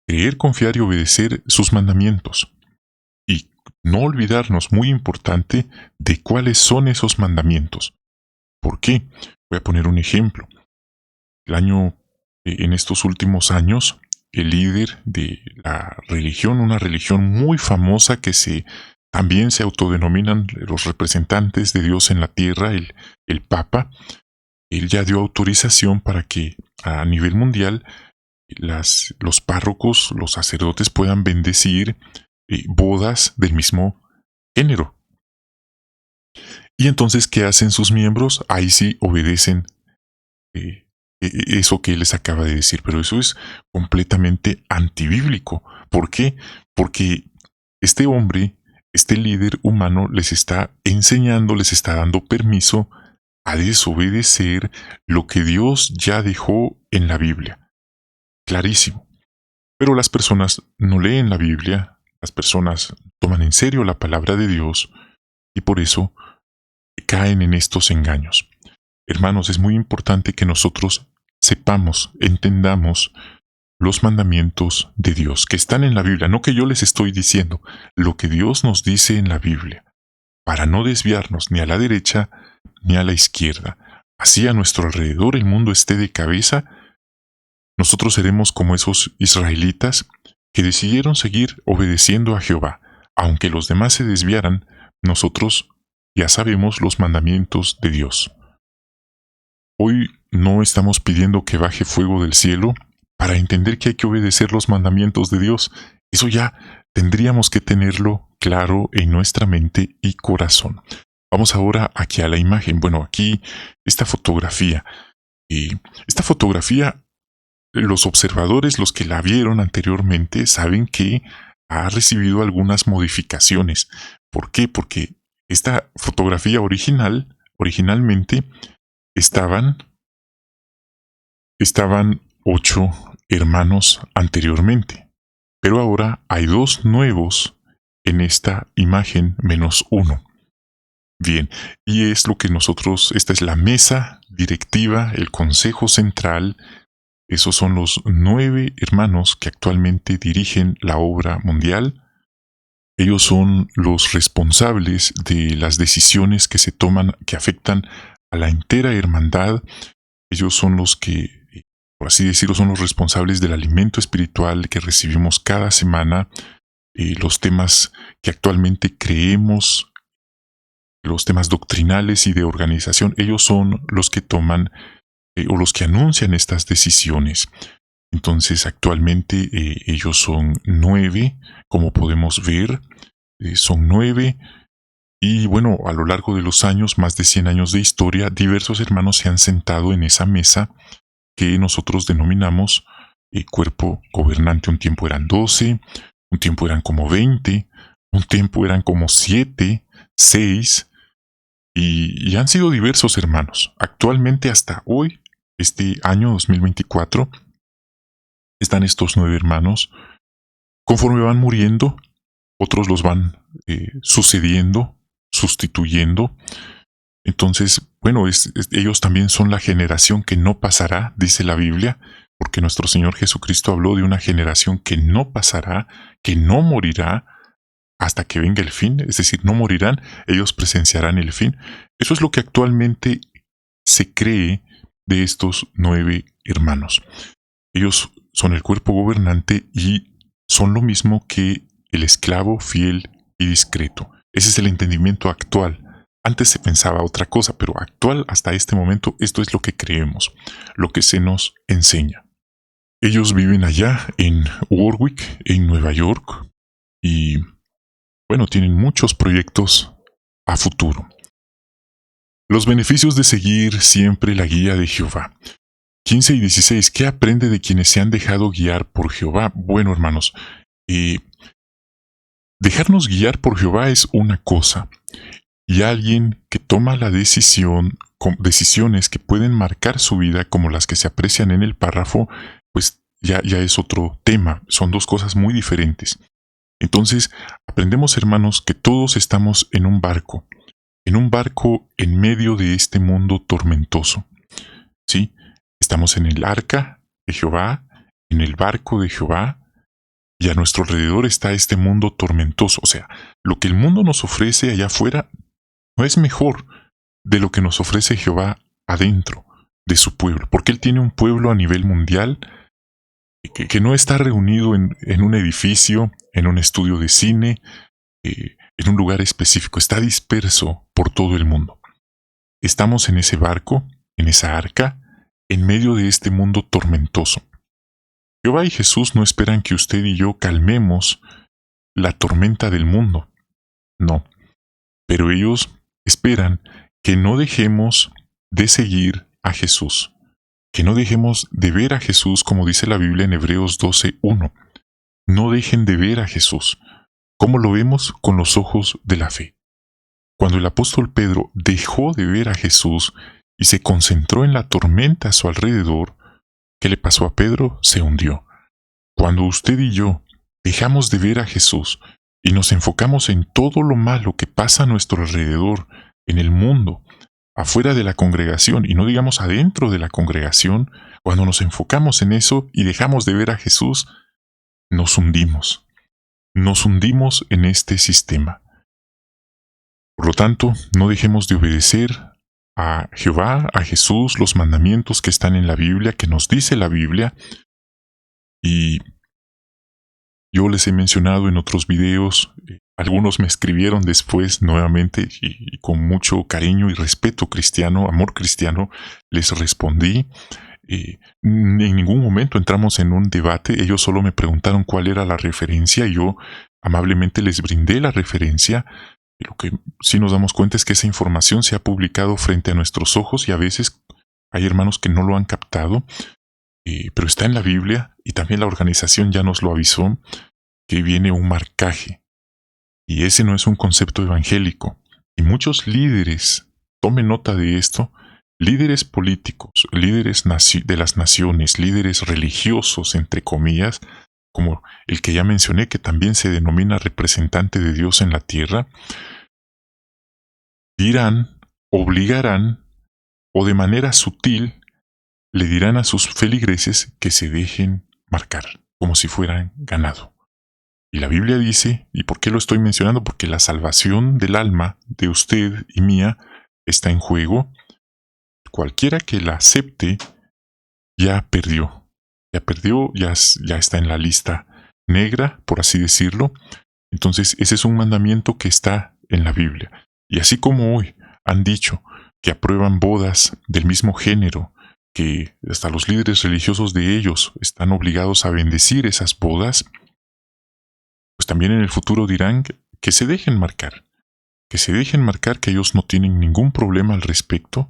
Creer, confiar y obedecer sus mandamientos. Y no olvidarnos, muy importante, de cuáles son esos mandamientos. ¿Por qué? Voy a poner un ejemplo. En estos últimos años, el líder de la religión, una religión muy famosa que también se autodenominan los representantes de Dios en la tierra, el Papa, él ya dio autorización para que a nivel mundial los párrocos, los sacerdotes puedan bendecir bodas del mismo género. Y entonces, ¿qué hacen sus miembros? Ahí sí obedecen eso que él les acaba de decir, pero eso es completamente antibíblico. ¿Por qué? Porque este hombre, este líder humano, les está enseñando, les está dando permiso a desobedecer lo que Dios ya dejó en la Biblia. Clarísimo. Pero las personas no leen la Biblia, las personas toman en serio la palabra de Dios y por eso caen en estos engaños. Hermanos, es muy importante que nosotros sepamos, entendamos los mandamientos de Dios que están en la Biblia, no que yo les estoy diciendo, lo que Dios nos dice en la Biblia, para no desviarnos ni a la derecha ni a la izquierda. Así a nuestro alrededor el mundo esté de cabeza, nosotros seremos como esos israelitas que decidieron seguir obedeciendo a Jehová. Aunque los demás se desviaran, nosotros ya sabemos los mandamientos de Dios. Hoy no estamos pidiendo que baje fuego del cielo para entender que hay que obedecer los mandamientos de Dios. Eso ya tendríamos que tenerlo claro en nuestra mente y corazón. Vamos ahora aquí a la imagen. Bueno, aquí esta fotografía. Esta fotografía, los observadores, los que la vieron anteriormente, saben que ha recibido algunas modificaciones. ¿Por qué? Porque esta fotografía originalmente estaban 8 hermanos anteriormente, pero ahora hay 2 nuevos en esta imagen menos 1. Bien, y es lo que esta es la mesa directiva, el consejo central. Esos son los 9 hermanos que actualmente dirigen la obra mundial. Ellos son los responsables de las decisiones que se toman, que afectan a la entera hermandad. Ellos son los que, por así decirlo, son los responsables del alimento espiritual que recibimos cada semana, los temas que actualmente creemos, los temas doctrinales y de organización. Ellos son los que toman o los que anuncian estas decisiones. Entonces, actualmente ellos son 9, como podemos ver. son 9. Y bueno, a lo largo de los años, más de 100 años de historia, diversos hermanos se han sentado en esa mesa que nosotros denominamos cuerpo gobernante. Un tiempo eran 12, un tiempo eran como 20, un tiempo eran como 7, 6, y han sido diversos hermanos. Actualmente, hasta hoy, este año 2024, están estos 9 hermanos. Conforme van muriendo, otros los van sucediendo, sustituyendo. Entonces, bueno, ellos también son la generación que no pasará, dice la Biblia, porque nuestro Señor Jesucristo habló de una generación que no pasará, que no morirá hasta que venga el fin, es decir, no morirán, ellos presenciarán el fin. Eso es lo que actualmente se cree de estos 9 hermanos. Ellos son el cuerpo gobernante y son lo mismo que el esclavo fiel y discreto. Ese es el entendimiento actual. Antes se pensaba otra cosa, pero actual, hasta este momento, esto es lo que creemos, lo que se nos enseña. Ellos viven allá en Warwick, en Nueva York, y bueno, tienen muchos proyectos a futuro. Los beneficios de seguir siempre la guía de Jehová. 15 y 16. ¿Qué aprende de quienes se han dejado guiar por Jehová? Bueno, hermanos, dejarnos guiar por Jehová es una cosa, y alguien que toma la decisión, decisiones que pueden marcar su vida, como las que se aprecian en el párrafo, pues ya es otro tema. Son dos cosas muy diferentes. Entonces, aprendemos, hermanos, que todos estamos en un barco en medio de este mundo tormentoso. ¿Sí? Estamos en el arca de Jehová, en el barco de Jehová, y a nuestro alrededor está este mundo tormentoso. O sea, lo que el mundo nos ofrece allá afuera no es mejor de lo que nos ofrece Jehová adentro de su pueblo, porque Él tiene un pueblo a nivel mundial que no está reunido en un edificio, en un estudio de cine, en un lugar específico, está disperso por todo el mundo. Estamos en ese barco, en esa arca, en medio de este mundo tormentoso. Jehová y Jesús no esperan que usted y yo calmemos la tormenta del mundo. No. Pero ellos esperan que no dejemos de seguir a Jesús, que no dejemos de ver a Jesús, como dice la Biblia en Hebreos 12:1. No dejen de ver a Jesús. ¿Cómo lo vemos? Con los ojos de la fe. Cuando el apóstol Pedro dejó de ver a Jesús y se concentró en la tormenta a su alrededor, ¿qué le pasó a Pedro? Se hundió. Cuando usted y yo dejamos de ver a Jesús y nos enfocamos en todo lo malo que pasa a nuestro alrededor, en el mundo, afuera de la congregación, y no digamos adentro de la congregación, cuando nos enfocamos en eso y dejamos de ver a Jesús, nos hundimos. Nos hundimos en este sistema. Por lo tanto, no dejemos de obedecer a Jehová, a Jesús, los mandamientos que están en la Biblia, que nos dice la Biblia. Y yo les he mencionado en otros videos, algunos me escribieron después nuevamente y con mucho cariño y respeto cristiano, amor cristiano, les respondí. En ningún momento entramos en un debate, ellos solo me preguntaron cuál era la referencia y yo amablemente les brindé la referencia. Y lo que sí nos damos cuenta es que esa información se ha publicado frente a nuestros ojos y a veces hay hermanos que no lo han captado, pero está en la Biblia y también la organización ya nos lo avisó, que viene un marcaje. Y ese no es un concepto evangélico. Y muchos líderes, tomen nota de esto, líderes políticos, líderes de las naciones, líderes religiosos, entre comillas, como el que ya mencioné, que también se denomina representante de Dios en la tierra, dirán, obligarán, o de manera sutil, le dirán a sus feligreses que se dejen marcar, como si fueran ganado. Y la Biblia dice, ¿y por qué lo estoy mencionando? Porque la salvación del alma de usted y mía está en juego. Cualquiera que la acepte, ya perdió. Ya perdió, ya está en la lista negra, por así decirlo. Entonces, ese es un mandamiento que está en la Biblia. Y así como hoy han dicho que aprueban bodas del mismo género, que hasta los líderes religiosos de ellos están obligados a bendecir esas bodas, pues también en el futuro dirán que se dejen marcar, que ellos no tienen ningún problema al respecto.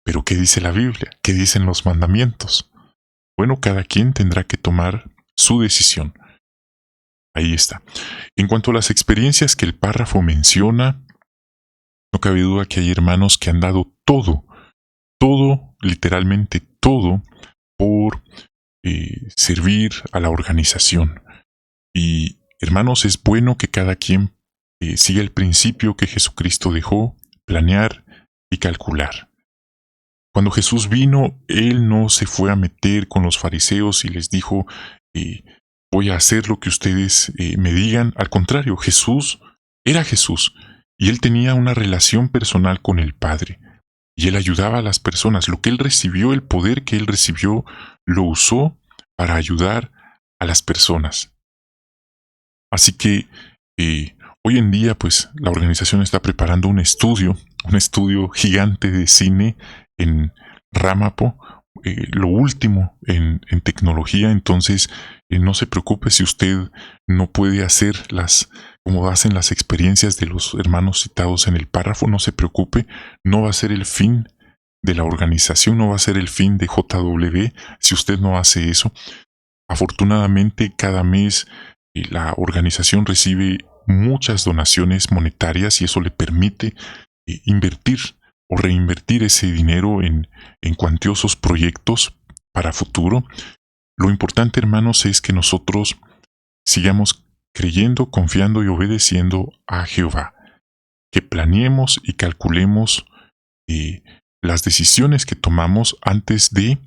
Pero ¿qué dice la Biblia? ¿Qué dicen los mandamientos? Bueno, cada quien tendrá que tomar su decisión. Ahí está. En cuanto a las experiencias que el párrafo menciona, no cabe duda que hay hermanos que han dado todo, literalmente todo, por servir a la organización. Y hermanos, es bueno que cada quien siga el principio que Jesucristo dejó: planear y calcular. Cuando Jesús vino, Él no se fue a meter con los fariseos y les dijo, voy a hacer lo que ustedes me digan. Al contrario, Jesús era Jesús y Él tenía una relación personal con el Padre. Y Él ayudaba a las personas. Lo que Él recibió, el poder que Él recibió, lo usó para ayudar a las personas. Así que hoy en día, pues, la organización está preparando un estudio gigante de cine en Ramapo, lo último en tecnología. Entonces, no se preocupe si usted no puede hacer como hacen las experiencias de los hermanos citados en el párrafo. No se preocupe, no va a ser el fin de la organización, no va a ser el fin de JW si usted no hace eso. Afortunadamente, cada mes la organización recibe muchas donaciones monetarias y eso le permite invertir o reinvertir ese dinero en cuantiosos proyectos para futuro. Lo importante, hermanos, es que nosotros sigamos creyendo, confiando y obedeciendo a Jehová. Que planeemos y calculemos las decisiones que tomamos antes de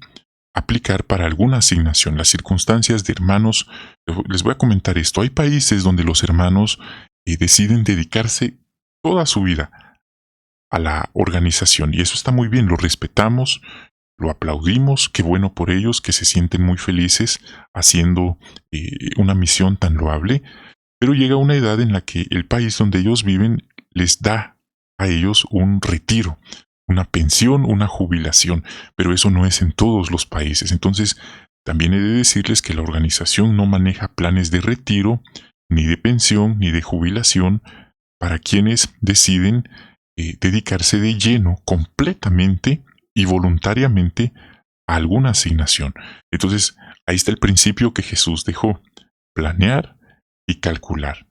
aplicar para alguna asignación. Las circunstancias de hermanos, les voy a comentar esto. Hay países donde los hermanos deciden dedicarse toda su vida a la organización y eso está muy bien, lo respetamos, lo aplaudimos, qué bueno por ellos, que se sienten muy felices haciendo una misión tan loable, pero llega una edad en la que el país donde ellos viven les da a ellos un retiro, una pensión, una jubilación, pero eso no es en todos los países. Entonces, también he de decirles que la organización no maneja planes de retiro, ni de pensión, ni de jubilación para quienes deciden dedicarse de lleno, completamente y voluntariamente a alguna asignación. Entonces, ahí está el principio que Jesús dejó: planear y calcular.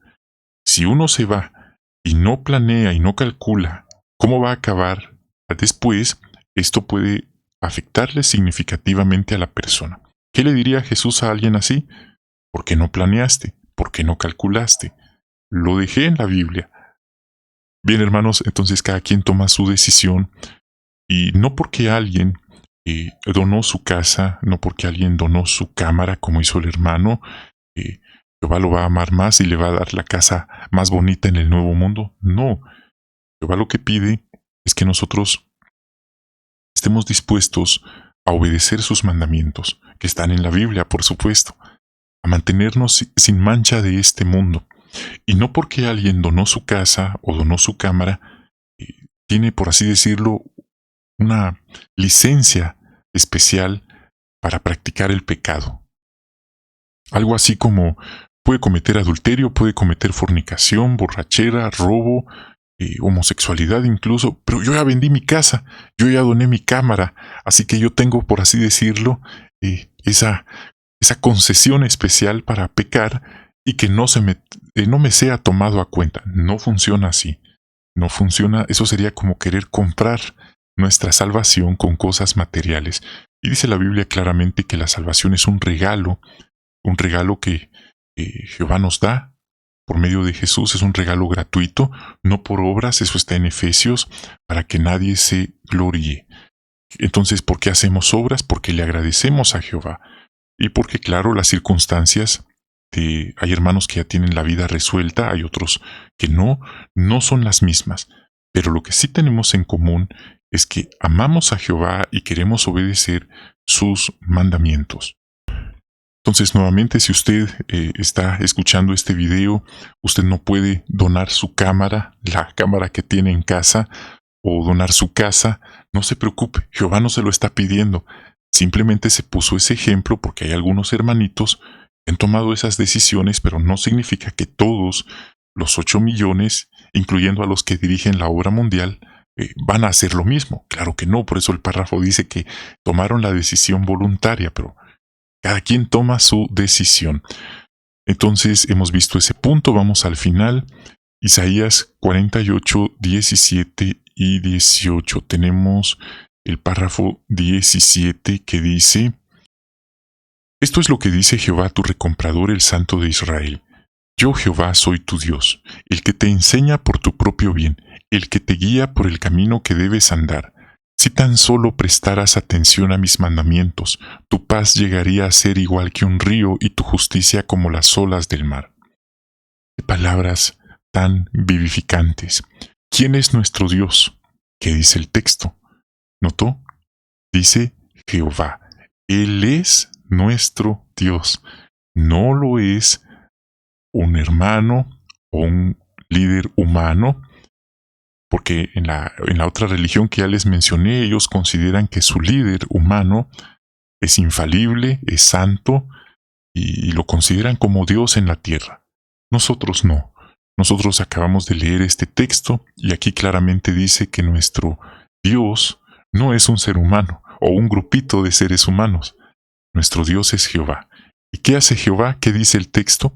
Si uno se va y no planea y no calcula cómo va a acabar después, esto puede afectarle significativamente a la persona. ¿Qué le diría Jesús a alguien así? ¿Por qué no planeaste? ¿Por qué no calculaste? Lo dejé en la Biblia. Bien, hermanos, entonces cada quien toma su decisión y no porque alguien donó su casa, no porque alguien donó su cámara como hizo el hermano, Jehová lo va a amar más y le va a dar la casa más bonita en el nuevo mundo. No, Jehová lo que pide es que nosotros estemos dispuestos a obedecer sus mandamientos, que están en la Biblia, por supuesto, a mantenernos sin mancha de este mundo. Y no porque alguien donó su casa o donó su cámara, tiene, por así decirlo, una licencia especial para practicar el pecado. Algo así como puede cometer adulterio, puede cometer fornicación, borrachera, robo, homosexualidad incluso, pero yo ya vendí mi casa, yo ya doné mi cámara, así que yo tengo, por así decirlo, esa concesión especial para pecar y que no me sea tomado a cuenta. No funciona así. No funciona, eso sería como querer comprar nuestra salvación con cosas materiales. Y dice la Biblia claramente que la salvación es un regalo que Jehová nos da por medio de Jesús, es un regalo gratuito, no por obras, eso está en Efesios, para que nadie se gloríe. Entonces, ¿por qué hacemos obras? Porque le agradecemos a Jehová. Y porque, claro, las circunstancias, hay hermanos que ya tienen la vida resuelta, hay otros que no son las mismas. Pero lo que sí tenemos en común es que amamos a Jehová y queremos obedecer sus mandamientos. Entonces, nuevamente, si usted está escuchando este video, usted no puede donar su cámara, la cámara que tiene en casa, o donar su casa, no se preocupe, Jehová no se lo está pidiendo. Simplemente se puso ese ejemplo porque hay algunos hermanitos que han tomado esas decisiones, pero no significa que todos los 8 millones, incluyendo a los que dirigen la obra mundial, van a hacer lo mismo. Claro que no, por eso el párrafo dice que tomaron la decisión voluntaria, pero cada quien toma su decisión. Entonces hemos visto ese punto, vamos al final. Isaías 48, 17 y 18. Tenemos el párrafo 17 que dice: Esto es lo que dice Jehová tu recomprador, el Santo de Israel. Yo Jehová soy tu Dios, el que te enseña por tu propio bien, el que te guía por el camino que debes andar. Si tan solo prestaras atención a mis mandamientos, tu paz llegaría a ser igual que un río y tu justicia como las olas del mar. Qué palabras tan vivificantes. ¿Quién es nuestro Dios? ¿Qué dice el texto? ¿Notó? Dice Jehová. Él es nuestro Dios. No lo es un hermano o un líder humano, porque en la otra religión que ya les mencioné, ellos consideran que su líder humano es infalible, es santo, y lo consideran como Dios en la tierra. Nosotros no. Nosotros acabamos de leer este texto y aquí claramente dice que nuestro Dios no es un ser humano o un grupito de seres humanos. Nuestro Dios es Jehová. ¿Y qué hace Jehová? ¿Qué dice el texto?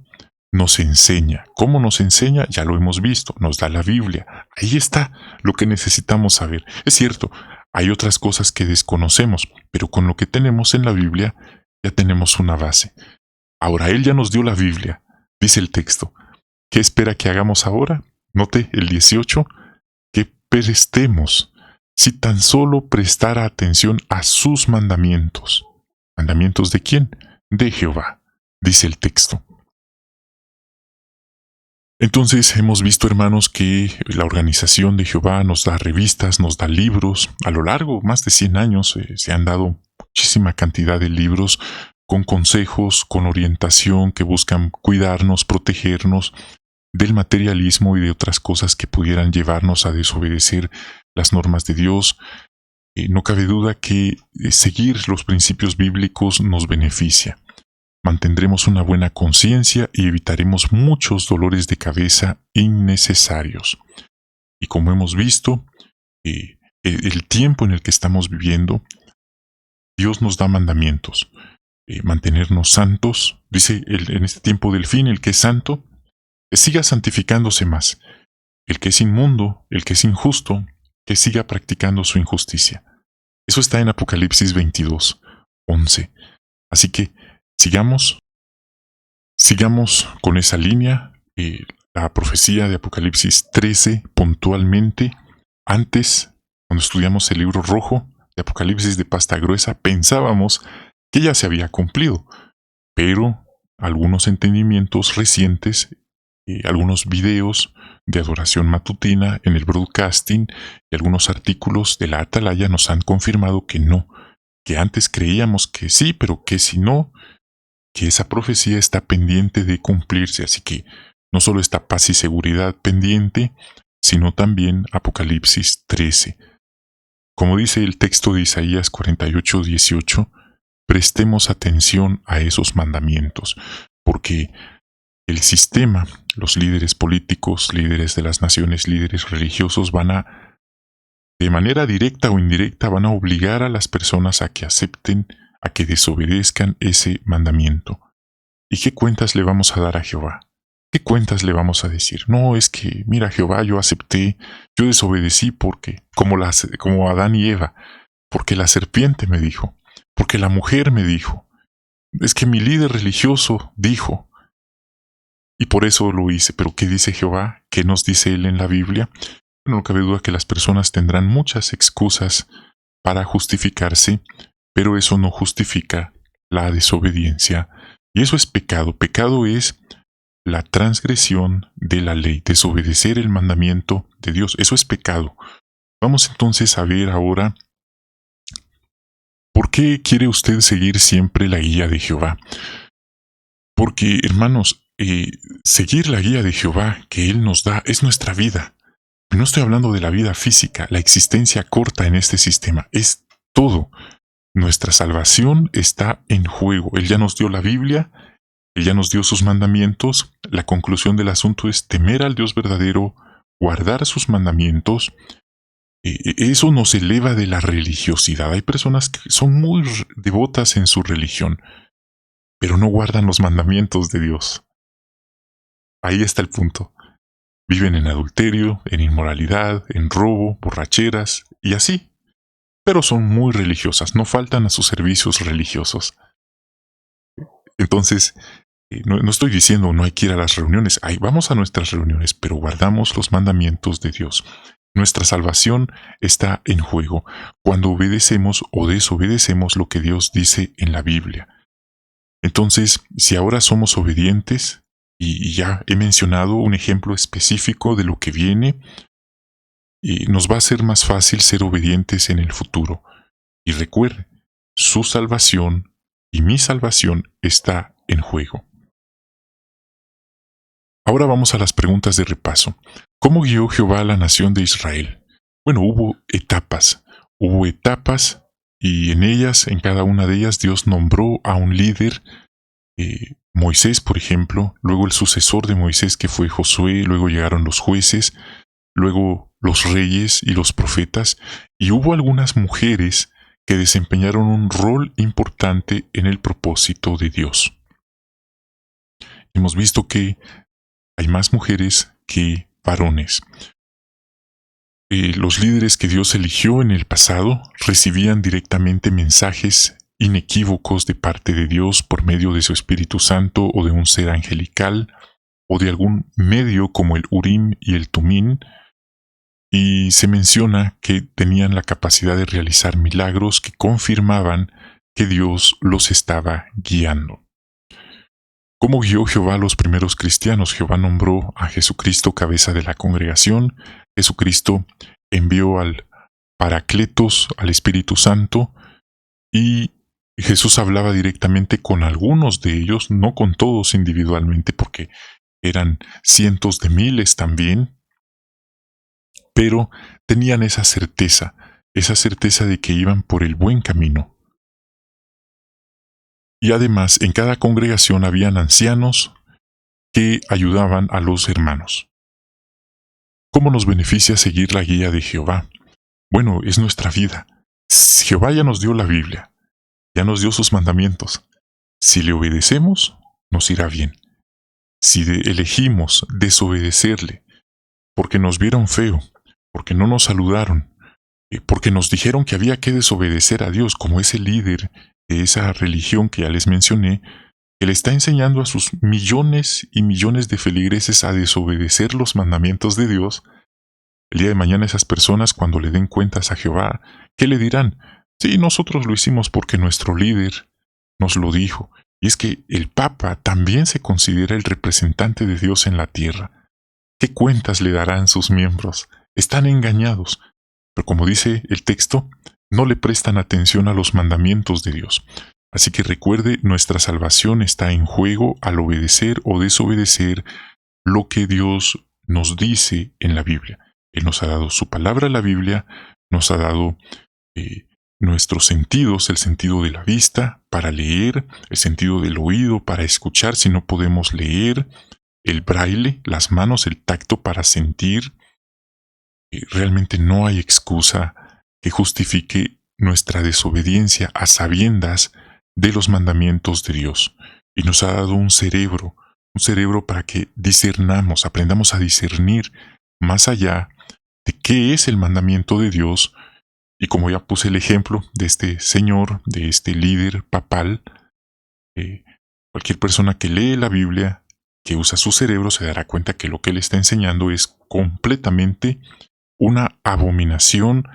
Nos enseña. ¿Cómo nos enseña? Ya lo hemos visto. Nos da la Biblia. Ahí está lo que necesitamos saber. Es cierto, hay otras cosas que desconocemos, pero con lo que tenemos en la Biblia ya tenemos una base. Ahora, Él ya nos dio la Biblia, dice el texto. ¿Qué espera que hagamos ahora? Note el 18, que prestemos, si tan solo prestara atención a sus mandamientos. ¿Mandamientos de quién? De Jehová, dice el texto. Entonces hemos visto, hermanos, que la organización de Jehová nos da revistas, nos da libros. A lo largo, más de 100 años, se han dado muchísima cantidad de libros con consejos, con orientación, que buscan cuidarnos, protegernos del materialismo y de otras cosas que pudieran llevarnos a desobedecer las normas de Dios. No cabe duda que seguir los principios bíblicos nos beneficia. Mantendremos una buena conciencia y evitaremos muchos dolores de cabeza innecesarios. Y como hemos visto, el tiempo en el que estamos viviendo, Dios nos da mandamientos. Mantenernos santos, dice en este tiempo del fin, el que es santo, que siga santificándose más. El que es inmundo, el que es injusto, que siga practicando su injusticia. Eso está en Apocalipsis 22, 11. Así que sigamos con esa línea. La profecía de Apocalipsis 13 puntualmente. Antes, cuando estudiamos el libro rojo de Apocalipsis de pasta gruesa, pensábamos que ya se había cumplido, pero algunos entendimientos recientes, algunos videos de adoración matutina en el broadcasting y algunos artículos de la Atalaya nos han confirmado que no, que antes creíamos que sí, pero que si no, que esa profecía está pendiente de cumplirse. Así que no solo está paz y seguridad pendiente, sino también Apocalipsis 13. Como dice el texto de Isaías 48, 18, prestemos atención a esos mandamientos, porque el sistema, los líderes políticos, líderes de las naciones, líderes religiosos de manera directa o indirecta, van a obligar a las personas a que acepten, a que desobedezcan ese mandamiento. ¿Y qué cuentas le vamos a dar a Jehová? ¿Qué cuentas le vamos a decir? No, es que, mira Jehová, yo acepté, yo desobedecí porque, como Adán y Eva, porque la serpiente me dijo, porque la mujer me dijo, es que mi líder religioso dijo, y por eso lo hice. Pero ¿qué dice Jehová? ¿Qué nos dice Él en la Biblia? Bueno, no cabe duda que las personas tendrán muchas excusas para justificarse, pero eso no justifica la desobediencia. Y eso es pecado. Pecado es la transgresión de la ley, desobedecer el mandamiento de Dios. Eso es pecado. Vamos entonces a ver ahora por qué quiere usted seguir siempre la guía de Jehová. Porque, hermanos, seguir la guía de Jehová que Él nos da es nuestra vida. No estoy hablando de la vida física, la existencia corta en este sistema, es todo. Nuestra salvación está en juego. Él ya nos dio la Biblia Él ya nos dio sus mandamientos. La conclusión del asunto es temer al Dios verdadero, guardar sus mandamientos. Eso nos eleva de la religiosidad. Hay personas que son muy devotas en su religión, pero no guardan los mandamientos de Dios. Ahí está el punto. Viven en adulterio, en inmoralidad, en robo, borracheras y así. Pero son muy religiosas, no faltan a sus servicios religiosos. Entonces, no estoy diciendo no hay que ir a las reuniones. Ahí vamos a nuestras reuniones, pero guardamos los mandamientos de Dios. Nuestra salvación está en juego cuando obedecemos o desobedecemos lo que Dios dice en la Biblia. Entonces, si ahora somos obedientes, y ya he mencionado un ejemplo específico de lo que viene, nos va a ser más fácil ser obedientes en el futuro. Y recuerde, su salvación y mi salvación está en juego. Ahora vamos a las preguntas de repaso. ¿Cómo guió Jehová a la nación de Israel? Bueno, hubo etapas y en ellas, en cada una de ellas, Dios nombró a un líder. Moisés, por ejemplo, luego el sucesor de Moisés que fue Josué, luego llegaron los jueces, luego los reyes y los profetas, y hubo algunas mujeres que desempeñaron un rol importante en el propósito de Dios. Hemos visto que hay más mujeres que varones. Los líderes que Dios eligió en el pasado recibían directamente mensajes inequívocos de parte de Dios por medio de su Espíritu Santo o de un ser angelical o de algún medio como el Urim y el Tumín, y se menciona que tenían la capacidad de realizar milagros que confirmaban que Dios los estaba guiando. ¿Cómo guió Jehová a los primeros cristianos? Jehová nombró a Jesucristo cabeza de la congregación. Jesucristo envió al Paracletos, al Espíritu Santo, y Jesús hablaba directamente con algunos de ellos, no con todos individualmente, porque eran cientos de miles también, pero tenían esa certeza de que iban por el buen camino. Y además, en cada congregación habían ancianos que ayudaban a los hermanos. ¿Cómo nos beneficia seguir la guía de Jehová? Bueno, es nuestra vida. Jehová ya nos dio la Biblia, ya nos dio sus mandamientos. Si le obedecemos, nos irá bien. Si elegimos desobedecerle, porque nos vieron feo, porque no nos saludaron, porque nos dijeron que había que desobedecer a Dios, como ese líder de esa religión que ya les mencioné, que le está enseñando a sus millones y millones de feligreses a desobedecer los mandamientos de Dios, el día de mañana esas personas, cuando le den cuentas a Jehová, ¿qué le dirán? Sí, nosotros lo hicimos porque nuestro líder nos lo dijo. Y es que el Papa también se considera el representante de Dios en la tierra. ¿Qué cuentas le darán sus miembros? Están engañados. Pero como dice el texto, no le prestan atención a los mandamientos de Dios. Así que recuerde, nuestra salvación está en juego al obedecer o desobedecer lo que Dios nos dice en la Biblia. Él nos ha dado su palabra, la Biblia, nos ha dado nuestros sentidos, el sentido de la vista para leer, el sentido del oído para escuchar si no podemos leer, el braille, las manos, el tacto para sentir. Realmente no hay excusa que justifique nuestra desobediencia a sabiendas de los mandamientos de Dios. Y nos ha dado un cerebro para que discernamos, aprendamos a discernir más allá de qué es el mandamiento de Dios. Y como ya puse el ejemplo de este señor, de este líder papal, cualquier persona que lee la Biblia, que usa su cerebro, se dará cuenta que lo que él está enseñando es completamente una abominación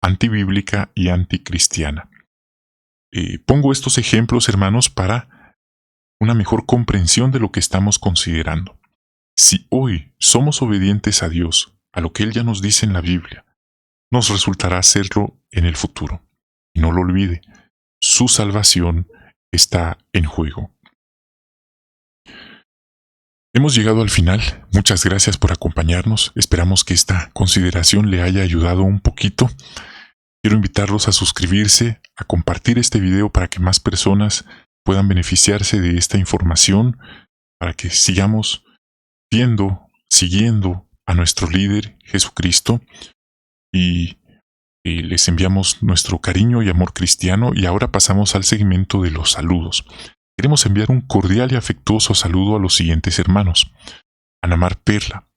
antibíblica y anticristiana. Pongo estos ejemplos, hermanos, para una mejor comprensión de lo que estamos considerando. Si hoy somos obedientes a Dios, a lo que Él ya nos dice en la Biblia, nos resultará hacerlo en el futuro. Y no lo olvide, su salvación está en juego. Hemos llegado al final. Muchas gracias por acompañarnos. Esperamos que esta consideración le haya ayudado un poquito. Quiero invitarlos a suscribirse, a compartir este video para que más personas puedan beneficiarse de esta información para que sigamos siguiendo a nuestro líder Jesucristo y les enviamos nuestro cariño y amor cristiano y ahora pasamos al segmento de los saludos. Queremos enviar un cordial y afectuoso saludo a los siguientes hermanos: Anamar Perla,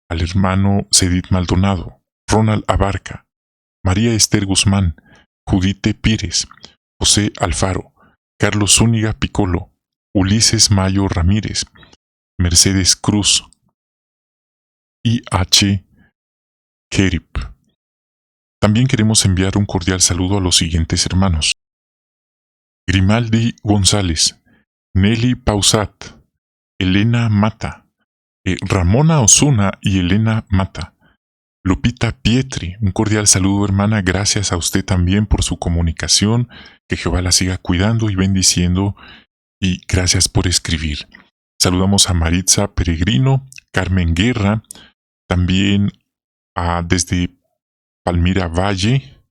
al hermano Cedit Maldonado, Ronald Abarca, María Esther Guzmán, Judite Pires, José Alfaro, Carlos Zúñiga Piccolo, Ulises Mayo Ramírez, Mercedes Cruz, I.H. Kerip. También queremos enviar un cordial saludo a los siguientes hermanos: Grimaldi González, Nelly Pausat, Elena Mata, Ramona Osuna y Elena Mata, Lupita Pietri. Un cordial saludo, hermana, gracias a usted también por su comunicación, que Jehová la siga cuidando y bendiciendo, y gracias por escribir. Saludamos a Maritza Peregrino, Carmen Guerra, también desde Palmira Valle,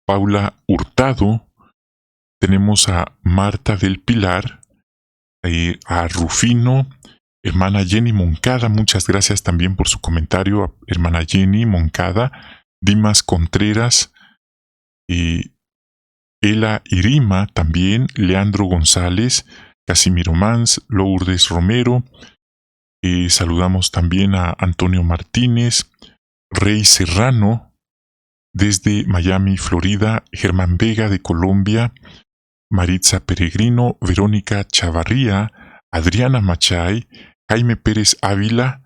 Paula Hurtado, tenemos a Marta del Pilar, a Rufino, hermana Jenny Moncada, muchas gracias también por su comentario, hermana Jenny Moncada, Dimas Contreras, Ela Irima también, Leandro González, Casimiro Mans, Lourdes Romero, saludamos también a Antonio Martínez, Rey Serrano, desde Miami, Florida, Germán Vega de Colombia, Maritza Peregrino, Verónica Chavarría, Adriana Machay, Jaime Pérez Ávila,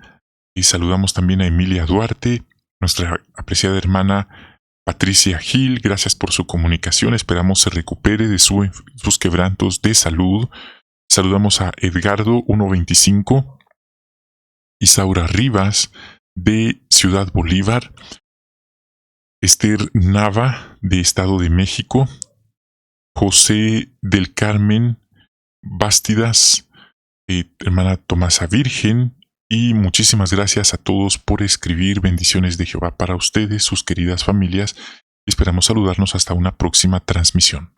y saludamos también a Emilia Duarte, nuestra apreciada hermana Patricia Gil, gracias por su comunicación, esperamos se recupere de sus quebrantos de salud. Saludamos a Edgardo 125, Isaura Rivas de Ciudad Bolívar, Esther Nava de Estado de México, José del Carmen Bástidas, hermana Tomasa Virgen, y muchísimas gracias a todos por escribir. Bendiciones de Jehová para ustedes, sus queridas familias, y esperamos saludarnos hasta una próxima transmisión.